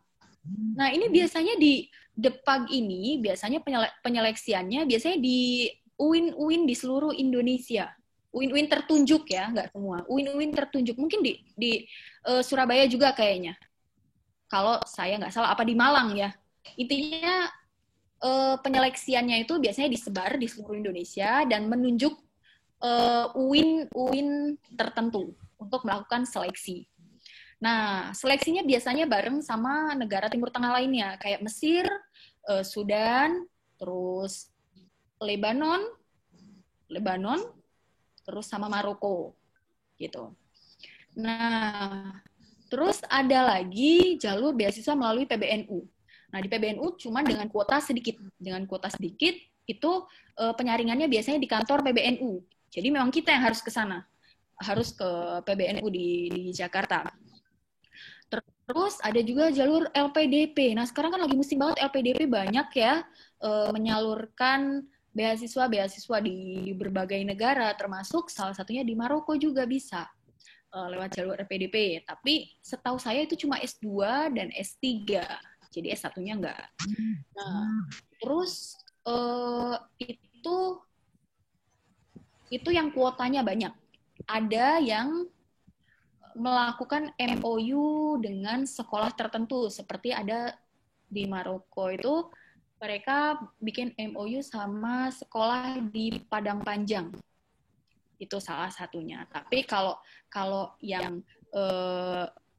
Nah, ini biasanya di DEPAG ini, biasanya penyeleksiannya biasanya di UIN-UIN di seluruh Indonesia. UIN-UIN tertunjuk ya, nggak semua. UIN-UIN tertunjuk. Mungkin di Surabaya juga kayaknya. Kalau saya nggak salah, apa di Malang ya. Intinya penyeleksiannya itu biasanya disebar di seluruh Indonesia dan menunjuk UIN tertentu untuk melakukan seleksi. Nah, seleksinya biasanya bareng sama negara Timur Tengah lainnya, kayak Mesir, Sudan, terus Lebanon, terus sama Maroko, gitu. Nah, terus ada lagi jalur beasiswa melalui PBNU. Nah, di PBNU cuma dengan kuota sedikit. Dengan kuota sedikit, itu penyaringannya biasanya di kantor PBNU. Jadi memang kita yang harus ke sana. Harus ke PBNU di Jakarta. Terus ada juga jalur LPDP. Nah, sekarang kan lagi musim banget LPDP, banyak ya menyalurkan beasiswa di berbagai negara, termasuk salah satunya di Maroko juga bisa lewat jalur LPDP. Tapi setahu saya itu cuma S2 dan S3. Jadi S1-nya enggak. Nah, terus itu yang kuotanya banyak. Ada yang melakukan MOU dengan sekolah tertentu, seperti ada di Maroko itu mereka bikin MOU sama sekolah di Padang Panjang. Itu salah satunya. Tapi kalau yang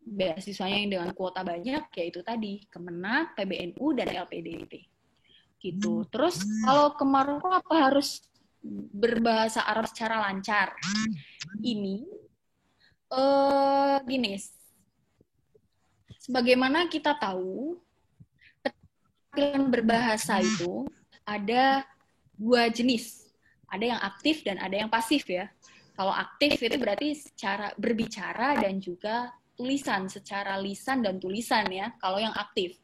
beasiswanya yang dengan kuota banyak, yaitu tadi Kemenak, PBNU, dan LPDP. Gitu. Terus kalau ke Maroko apa harus berbahasa Arab secara lancar? Ini gini, sebagaimana kita tahu, keterampilan berbahasa itu ada dua jenis. Ada yang aktif dan ada yang pasif ya. Kalau aktif itu berarti secara berbicara dan juga tulisan, secara lisan dan tulisan ya, kalau yang aktif.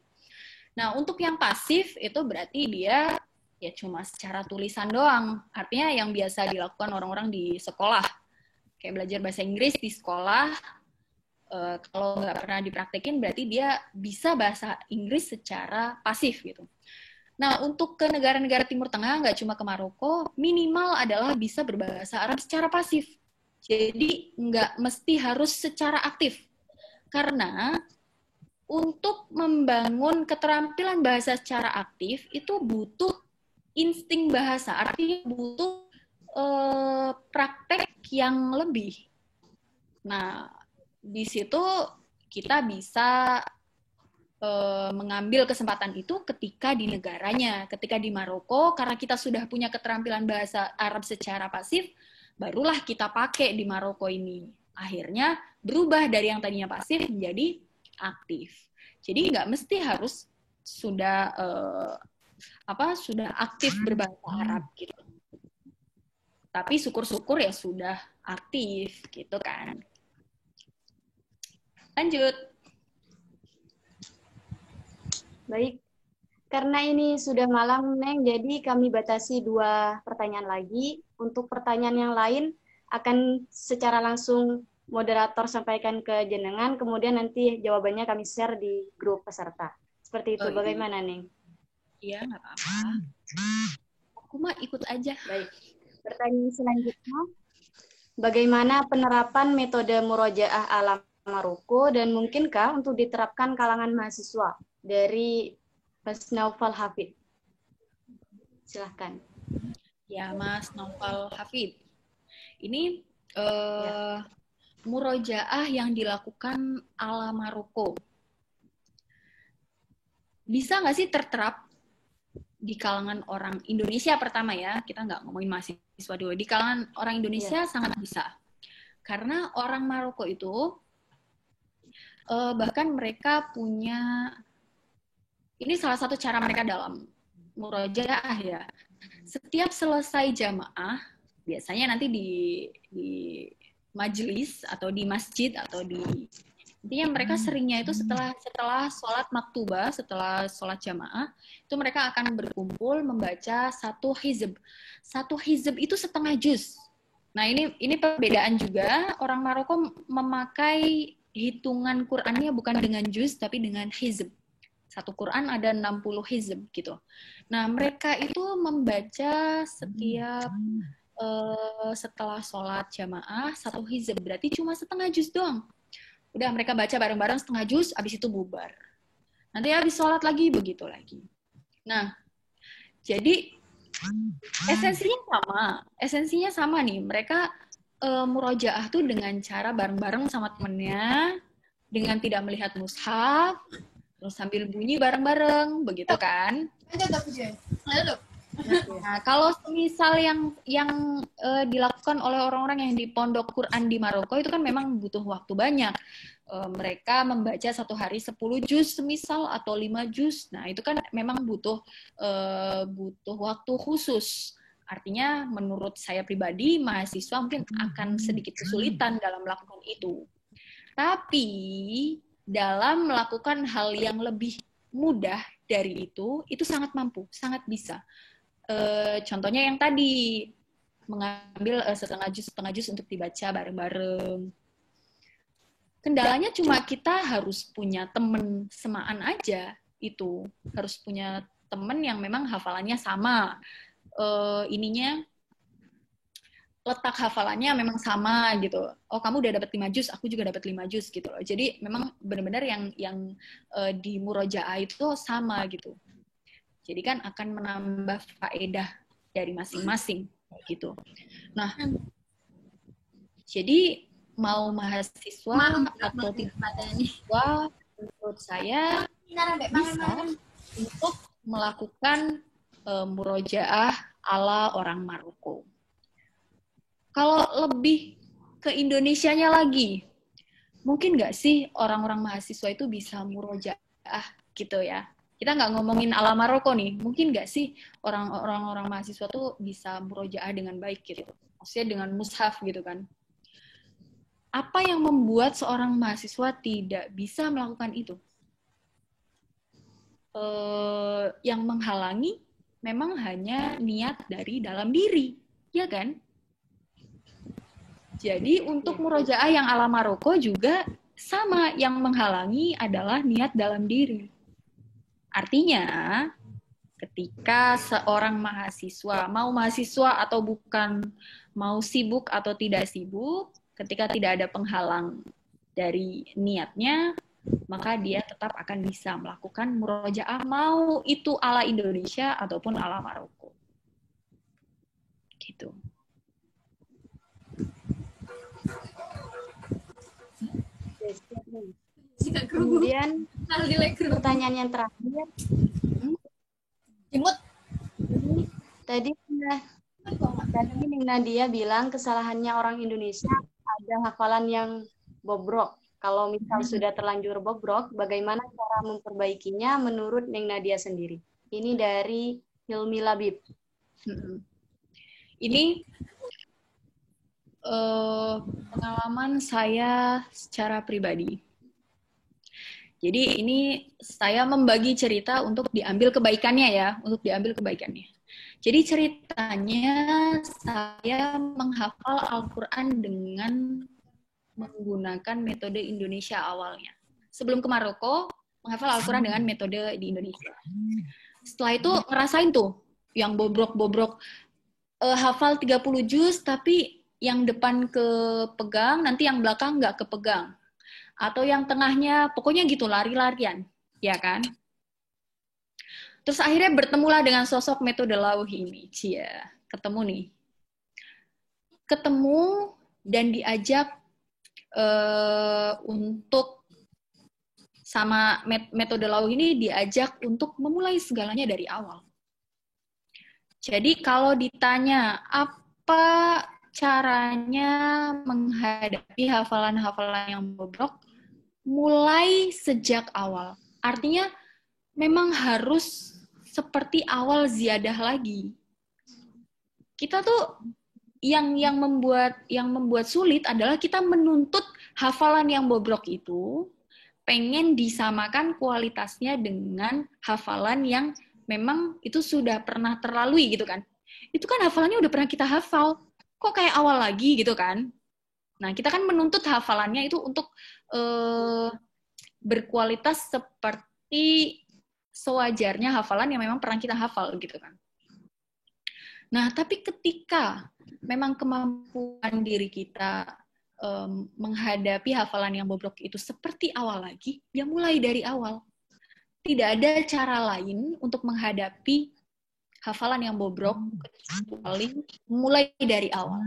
Nah, untuk yang pasif itu berarti dia ya cuma secara tulisan doang. Artinya yang biasa dilakukan orang-orang di sekolah. Kayak belajar bahasa Inggris di sekolah, kalau nggak pernah dipraktekin berarti dia bisa bahasa Inggris secara pasif gitu. Nah, untuk ke negara-negara Timur Tengah, nggak cuma ke Maroko, minimal adalah bisa berbahasa Arab secara pasif. Jadi nggak mesti harus secara aktif. Karena untuk membangun keterampilan bahasa secara aktif itu butuh insting bahasa, artinya butuh praktek yang lebih. Nah, di situ kita bisa mengambil kesempatan itu ketika di negaranya, ketika di Maroko, karena kita sudah punya keterampilan bahasa Arab secara pasif, barulah kita pakai di Maroko ini. Akhirnya berubah dari yang tadinya pasif menjadi aktif. Jadi nggak mesti harus sudah sudah aktif berbahasa Arab gitu. Tapi syukur-syukur ya sudah aktif gitu kan. Lanjut. Baik, karena ini sudah malam, Neng, jadi kami batasi 2 pertanyaan lagi. Untuk pertanyaan yang lain akan secara langsung moderator sampaikan ke jenengan, kemudian nanti jawabannya kami share di grup peserta. Seperti itu, bagaimana, Neng? Iya, nggak apa-apa. Aku mah ikut aja. Baik. Pertanyaan selanjutnya, bagaimana penerapan metode murojaah ala Maroko dan mungkinkah untuk diterapkan kalangan mahasiswa? Dari Mas Naufal Hafid. Silahkan. Ya, Mas Naufal Hafid. Ini murojaah yang dilakukan ala Maroko. Bisa nggak sih terterap di kalangan orang Indonesia pertama ya? Kita nggak ngomongin mahasiswa dulu. Di kalangan orang Indonesia sangat bisa. Karena orang Maroko itu bahkan mereka punya, ini salah satu cara mereka dalam murojaah ya. Setiap selesai jamaah, biasanya nanti di majelis atau di masjid atau intinya mereka seringnya itu setelah sholat maktubah, setelah sholat jamaah, itu mereka akan berkumpul membaca 1 hizb. 1 hizb itu setengah juz. Nah ini perbedaan juga, orang Maroko memakai hitungan Qur'annya bukan dengan juz tapi dengan hizb. 1 Quran ada 60 hizb gitu. Nah, mereka itu membaca setiap setelah sholat jamaah 1 hizb, berarti cuma setengah juz doang. Udah mereka baca bareng-bareng setengah juz, habis itu bubar. Nanti habis sholat lagi, begitu lagi. Nah, jadi esensinya sama nih. Mereka murojaah tuh dengan cara bareng-bareng sama temennya, dengan tidak melihat mushaf, terus sambil bunyi bareng-bareng, begitu kan? Nah, kalau misal yang dilakukan oleh orang-orang yang di pondok Quran di Maroko itu kan memang butuh waktu banyak. Mereka membaca 1 hari 10 juz semisal atau 5 juz. Nah, itu kan memang butuh waktu khusus. Artinya menurut saya pribadi, mahasiswa mungkin akan sedikit kesulitan dalam melakukan itu. Tapi dalam melakukan hal yang lebih mudah dari itu sangat mampu, sangat bisa. Contohnya yang tadi, mengambil setengah juz untuk dibaca bareng-bareng. Kendalanya cuma kita harus punya teman semaan aja, itu. Harus punya teman yang memang hafalannya sama. Letak hafalannya memang sama gitu. Oh, kamu udah dapat 5 juz, aku juga dapat 5 juz gitu loh. Jadi memang benar-benar yang di murojaah itu sama gitu. Jadi kan akan menambah faedah dari masing-masing gitu. Nah, jadi mau mahasiswa atau tidak mahasiswa, menurut saya bisa untuk melakukan murojaah ala orang Maroko. Kalau lebih ke Indonesianya lagi, mungkin nggak sih orang-orang mahasiswa itu bisa murojaah gitu ya? Kita nggak ngomongin ala Maroko nih, mungkin nggak sih orang-orang mahasiswa tuh bisa murojaah dengan baik gitu? Maksudnya dengan mushaf gitu kan? Apa yang membuat seorang mahasiswa tidak bisa melakukan itu? Yang menghalangi memang hanya niat dari dalam diri, ya kan? Jadi untuk murojaah yang ala Maroko juga sama, yang menghalangi adalah niat dalam diri. Artinya, ketika seorang mahasiswa, mau mahasiswa atau bukan, mau sibuk atau tidak sibuk, ketika tidak ada penghalang dari niatnya, maka dia tetap akan bisa melakukan murojaah, mau itu ala Indonesia ataupun ala Maroko. Gitu. Kemudian pertanyaan yang terakhir. Tadi Ning Nadia bilang kesalahannya orang Indonesia ada hafalan yang bobrok. Kalau misal sudah terlanjur bobrok, bagaimana cara memperbaikinya menurut Ning Nadia sendiri? Ini dari Hilmi Labib. Ini pengalaman saya secara pribadi. Jadi ini saya membagi cerita untuk diambil kebaikannya ya, untuk diambil kebaikannya. Jadi ceritanya saya menghafal Al-Quran dengan menggunakan metode Indonesia awalnya. Sebelum ke Maroko, menghafal Al-Quran dengan metode di Indonesia. Setelah itu ngerasain tuh, yang bobrok-bobrok, hafal 30 juz, tapi yang depan kepegang, nanti yang belakang nggak kepegang. Atau yang tengahnya, pokoknya gitu, lari-larian, ya kan? Terus akhirnya bertemulah dengan sosok metode Lauhi ini. Cia, ketemu nih. Ketemu dan diajak untuk sama metode Lauhi ini diajak untuk memulai segalanya dari awal. Jadi kalau ditanya apa caranya menghadapi hafalan-hafalan yang bobrok, mulai sejak awal. Artinya memang harus seperti awal ziyadah lagi. Kita tuh yang membuat sulit adalah kita menuntut hafalan yang bobrok itu pengen disamakan kualitasnya dengan hafalan yang memang itu sudah pernah terlalui gitu kan. Itu kan hafalannya udah pernah kita hafal. Kok kayak awal lagi gitu kan. Nah, kita kan menuntut hafalannya itu untuk berkualitas seperti sewajarnya hafalan yang memang pernah kita hafal gitu kan. Nah, tapi ketika memang kemampuan diri kita menghadapi hafalan yang bobrok itu seperti awal lagi, ya mulai dari awal. Tidak ada cara lain untuk menghadapi hafalan yang bobrok kecuali mulai dari awal.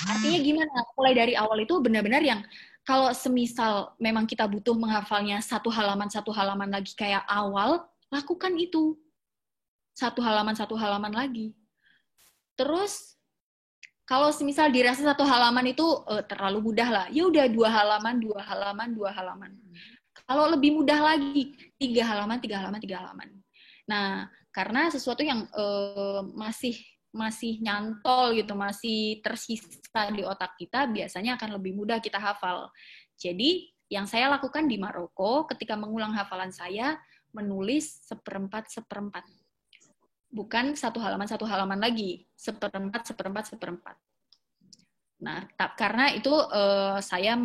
Artinya gimana? Mulai dari awal itu benar-benar yang kalau semisal memang kita butuh menghafalnya satu halaman lagi kayak awal, lakukan itu. Satu halaman lagi. Terus, kalau semisal dirasa satu halaman itu terlalu mudah lah, ya udah 2 halaman. Kalau lebih mudah lagi, 3 halaman. Nah, karena sesuatu yang masih nyantol gitu, masih tersisa di otak kita, biasanya akan lebih mudah kita hafal. Jadi, yang saya lakukan di Maroko, ketika mengulang hafalan saya, menulis seperempat. Bukan satu halaman lagi, seperempat. Nah, karena itu saya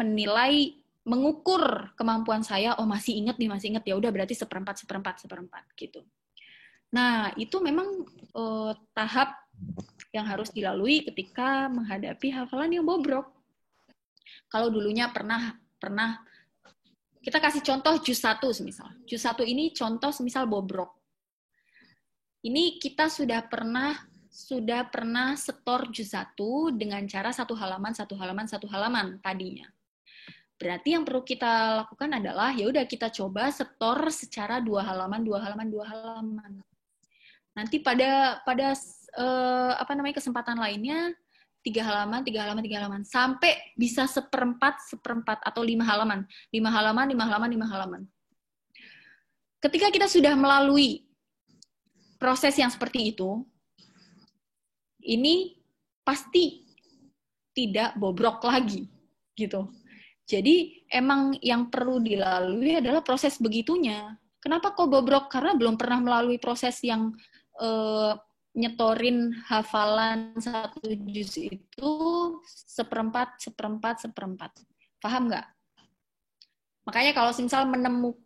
mengukur kemampuan saya, oh masih inget, ya udah berarti seperempat gitu. Nah, itu memang tahap yang harus dilalui ketika menghadapi hafalan yang bobrok. Kalau dulunya pernah kita kasih contoh juz 1 semisal. Juz 1 ini contoh semisal bobrok. Ini kita sudah pernah setor juz 1 dengan cara 1 halaman tadinya. Berarti yang perlu kita lakukan adalah ya udah kita coba setor secara 2 halaman. Nanti pada kesempatan lainnya 3 halaman sampai bisa seperempat atau 5 halaman. 5 halaman. Ketika kita sudah melalui proses yang seperti itu, ini pasti tidak bobrok lagi gitu. Jadi emang yang perlu dilalui adalah proses begitunya. Kenapa kok bobrok? Karena belum pernah melalui proses yang nyetorin hafalan 1 juz itu seperempat. Paham nggak? Makanya kalau misal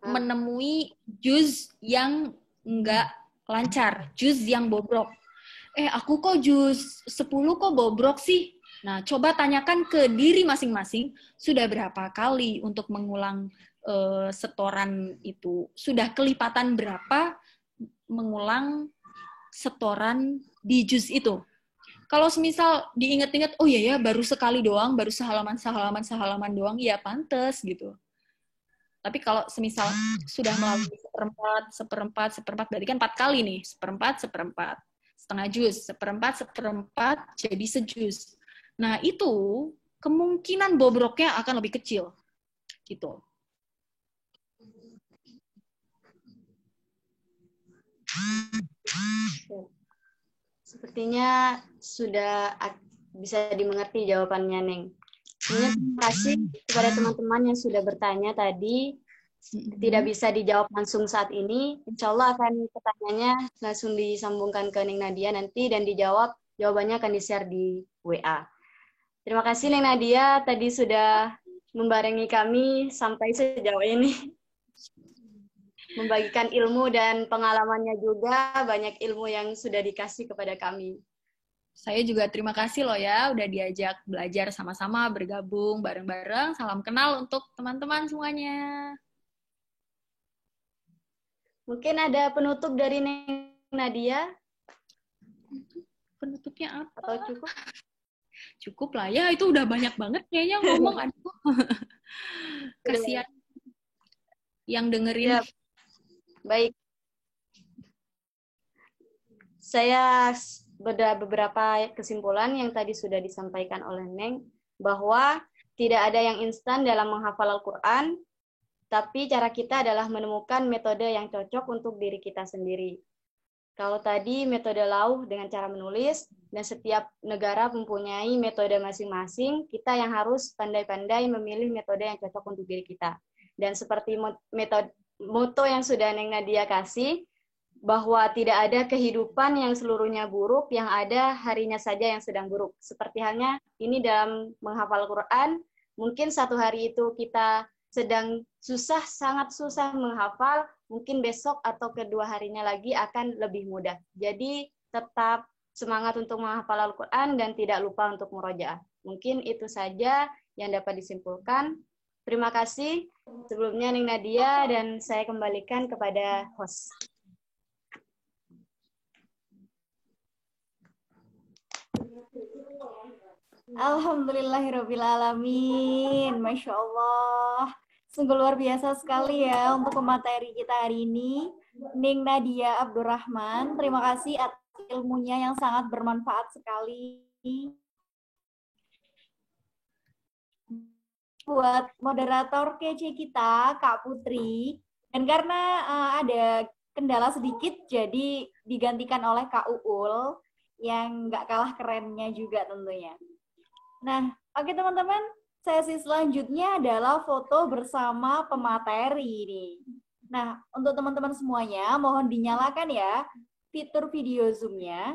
menemui juz yang nggak lancar, juz yang bobrok. Aku kok juz 10 kok bobrok sih? Nah, coba tanyakan ke diri masing-masing, sudah berapa kali untuk mengulang setoran itu? Sudah kelipatan berapa mengulang setoran di juz itu? Kalau semisal diingat-ingat, oh iya ya, baru sekali doang, baru sehalaman doang, ya pantes gitu. Tapi kalau semisal sudah melalui seperempat, berarti kan 4 kali nih, seperempat, setengah juz, seperempat, jadi sejuz. Nah, itu kemungkinan bobroknya akan lebih kecil. Gitu. Sepertinya sudah bisa dimengerti jawabannya, Neng. Terima kasih kepada teman-teman yang sudah bertanya tadi. Tidak bisa dijawab langsung saat ini. Insya Allah akan pertanyaannya langsung disambungkan ke Neng Nadia nanti dan jawabannya akan di-share di WA. Terima kasih Neng Nadia, tadi sudah membarengi kami sampai sejauh ini. Membagikan ilmu dan pengalamannya juga, banyak ilmu yang sudah dikasih kepada kami. Saya juga terima kasih loh ya, udah diajak belajar sama-sama, bergabung bareng-bareng. Salam kenal untuk teman-teman semuanya. Mungkin ada penutup dari Neng Nadia? Penutupnya apa? Atau cukup? Cukup lah ya, itu udah banyak banget kayaknya ngomong. Aduh. Kasihan yang dengerin. Ya. Baik. Saya beberapa kesimpulan yang tadi sudah disampaikan oleh Neng, bahwa tidak ada yang instan dalam menghafal Al-Quran, tapi cara kita adalah menemukan metode yang cocok untuk diri kita sendiri. Kalau tadi metode lauh dengan cara menulis, dan setiap negara mempunyai metode masing-masing, kita yang harus pandai-pandai memilih metode yang cocok untuk diri kita. Dan seperti moto yang sudah Neng Nadia kasih, bahwa tidak ada kehidupan yang seluruhnya buruk, yang ada harinya saja yang sedang buruk. Seperti halnya ini dalam menghafal Quran, mungkin satu hari itu kita sedang sangat susah menghafal, mungkin besok atau kedua harinya lagi akan lebih mudah. Jadi tetap semangat untuk menghafal Al-Quran dan tidak lupa untuk murojaah. Mungkin itu saja yang dapat disimpulkan. Terima kasih sebelumnya Neng Nadia, dan saya kembalikan kepada host. Alhamdulillahirrabbilalamin. Masya Allah. Sungguh luar biasa sekali ya untuk pemateri kita hari ini. Neng Nadia Abdurrahman, terima kasih atas ilmunya yang sangat bermanfaat sekali. Buat moderator kece kita, Kak Putri. Dan karena ada kendala sedikit, jadi digantikan oleh Kak Uul, yang nggak kalah kerennya juga tentunya. Nah, oke teman-teman, sesi selanjutnya adalah foto bersama pemateri nih. Nah, untuk teman-teman semuanya, mohon dinyalakan ya fitur video Zoom-nya.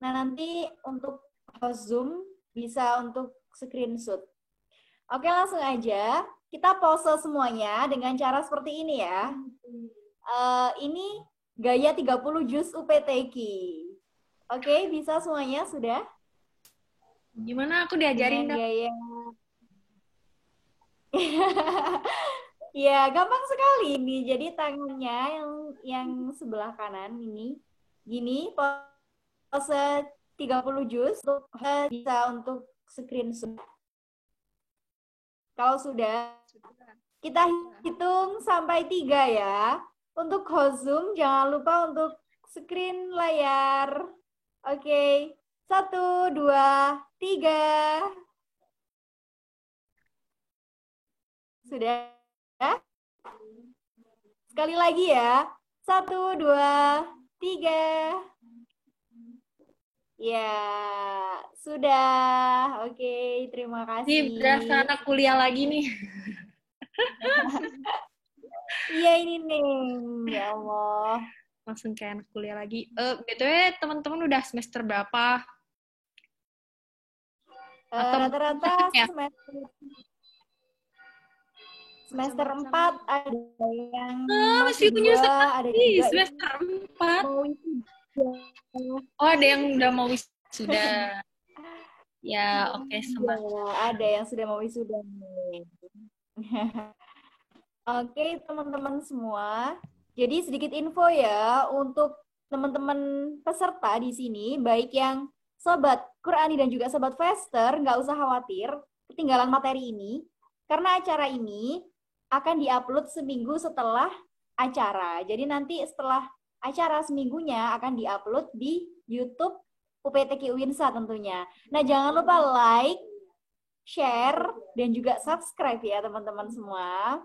Nah, nanti untuk host Zoom bisa untuk screenshot. Oke, langsung aja. Kita pose semuanya dengan cara seperti ini ya. Ini gaya 30 juz UPTQ. Oke, bisa semuanya sudah? Gimana aku diajarin? Dengan gaya... Ya, gampang sekali ini. Jadi tangannya yang sebelah kanan ini. Gini, pose 30 juz. Bisa untuk screenshot. Kalau sudah, kita hitung sampai 3 ya. Untuk host Zoom, jangan lupa untuk screen layar. Oke, 1, 2, 3. Sudah? Sekali lagi ya. 1, 2, 3. Ya, sudah. Oke, terima kasih. Ini berasa anak kuliah lagi nih. Iya ini nih, ya Allah. Langsung kayak anak kuliah lagi. BTW teman-teman udah semester berapa? Rata-rata semester 4 ada yang masih punya ada juga semester 4. Oh, ada yang udah mau wisuda. Ya, oke, semangat. Ya, ada yang sudah mau wisuda nih. Oke, teman-teman semua. Jadi sedikit info ya untuk teman-teman peserta di sini, baik yang Sobat Qur'ani dan juga Sobat Fester, nggak usah khawatir ketinggalan materi ini, karena acara ini akan diupload seminggu setelah acara. Jadi nanti setelah acara seminggunya akan diupload di YouTube UPTQ Winsa tentunya. Nah, jangan lupa like, share, dan juga subscribe ya teman-teman semua.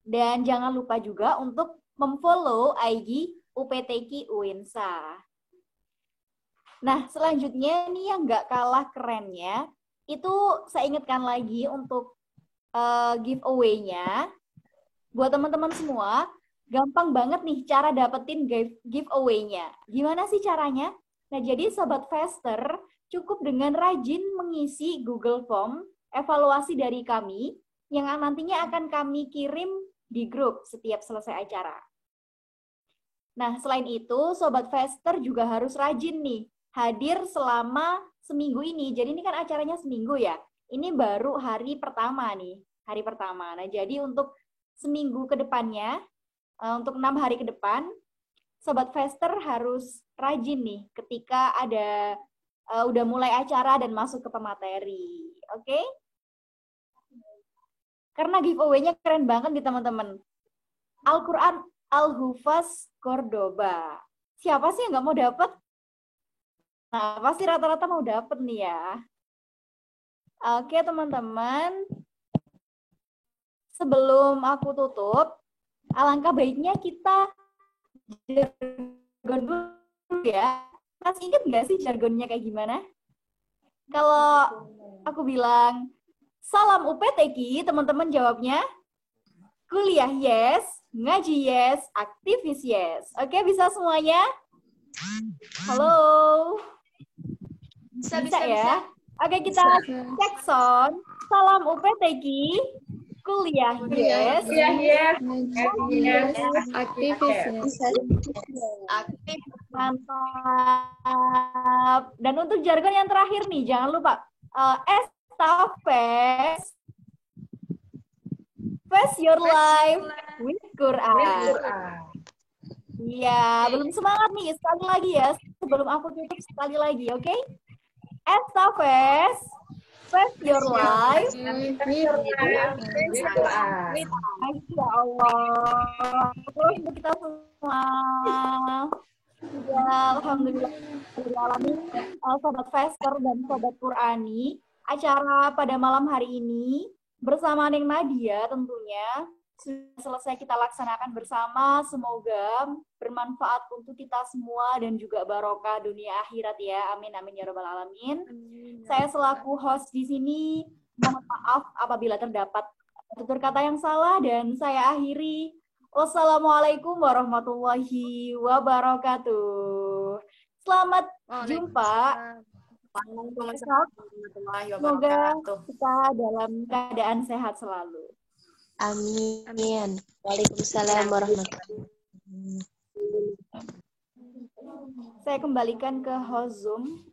Dan jangan lupa juga untuk memfollow IG UPTQ Winsa. Nah, selanjutnya nih yang nggak kalah kerennya, itu saya ingatkan lagi untuk giveaway-nya. Buat teman-teman semua, gampang banget nih cara dapetin giveaway-nya. Gimana sih caranya? Nah, jadi Sobat Fester cukup dengan rajin mengisi Google Form evaluasi dari kami yang nantinya akan kami kirim di grup setiap selesai acara. Nah, selain itu, Sobat Fester juga harus rajin nih, hadir selama seminggu ini. Jadi ini kan acaranya seminggu ya. Ini baru hari pertama nih, hari pertama. Nah, jadi untuk seminggu ke depannya, untuk 6 hari ke depan, Sobat Fester harus rajin nih ketika ada udah mulai acara dan masuk ke pemateri. Oke? Karena giveaway-nya keren banget nih teman-teman. Al-Quran Al-Hufaz Cordoba. Siapa sih yang nggak mau dapet? Nah, pasti rata-rata mau dapet nih ya. Oke teman-teman. Sebelum aku tutup, alangkah baiknya kita jargon dulu ya. Masih ingat nggak sih jargonnya kayak gimana? Kalau aku bilang salam UPTQ, teman-teman jawabnya kuliah yes, ngaji yes, aktivis yes. Oke, bisa semuanya? Halo? Bisa ya? Oke, kita cek sound. Salam UPTQ, kuliah yes, Aktivis aktif, mantap. Dan untuk jargon yang terakhir nih, jangan lupa Estafes, face your life with Quran. Iya, belum semangat nih, sekali lagi ya, sebelum aku tutup sekali lagi, oke? Estafes, face your life with Quran. Ya Allah, terus untuk kita semua. Ya, alhamdulillah, Sobat Fester dan Sobat Qur'ani, acara pada malam hari ini bersama Neng Nadia tentunya sudah selesai kita laksanakan bersama. Semoga bermanfaat untuk kita semua dan juga barokah dunia akhirat ya. Amin amin ya rabbal alamin. Saya selaku host di sini mohon maaf apabila terdapat tutur kata yang salah dan saya akhiri. Wassalamualaikum warahmatullahi wabarakatuh. Selamat jumpa. Semoga kita dalam keadaan sehat selalu. Amin. Waalaikumsalam warahmatullahi wabarakatuh. Saya kembalikan ke host Zoom.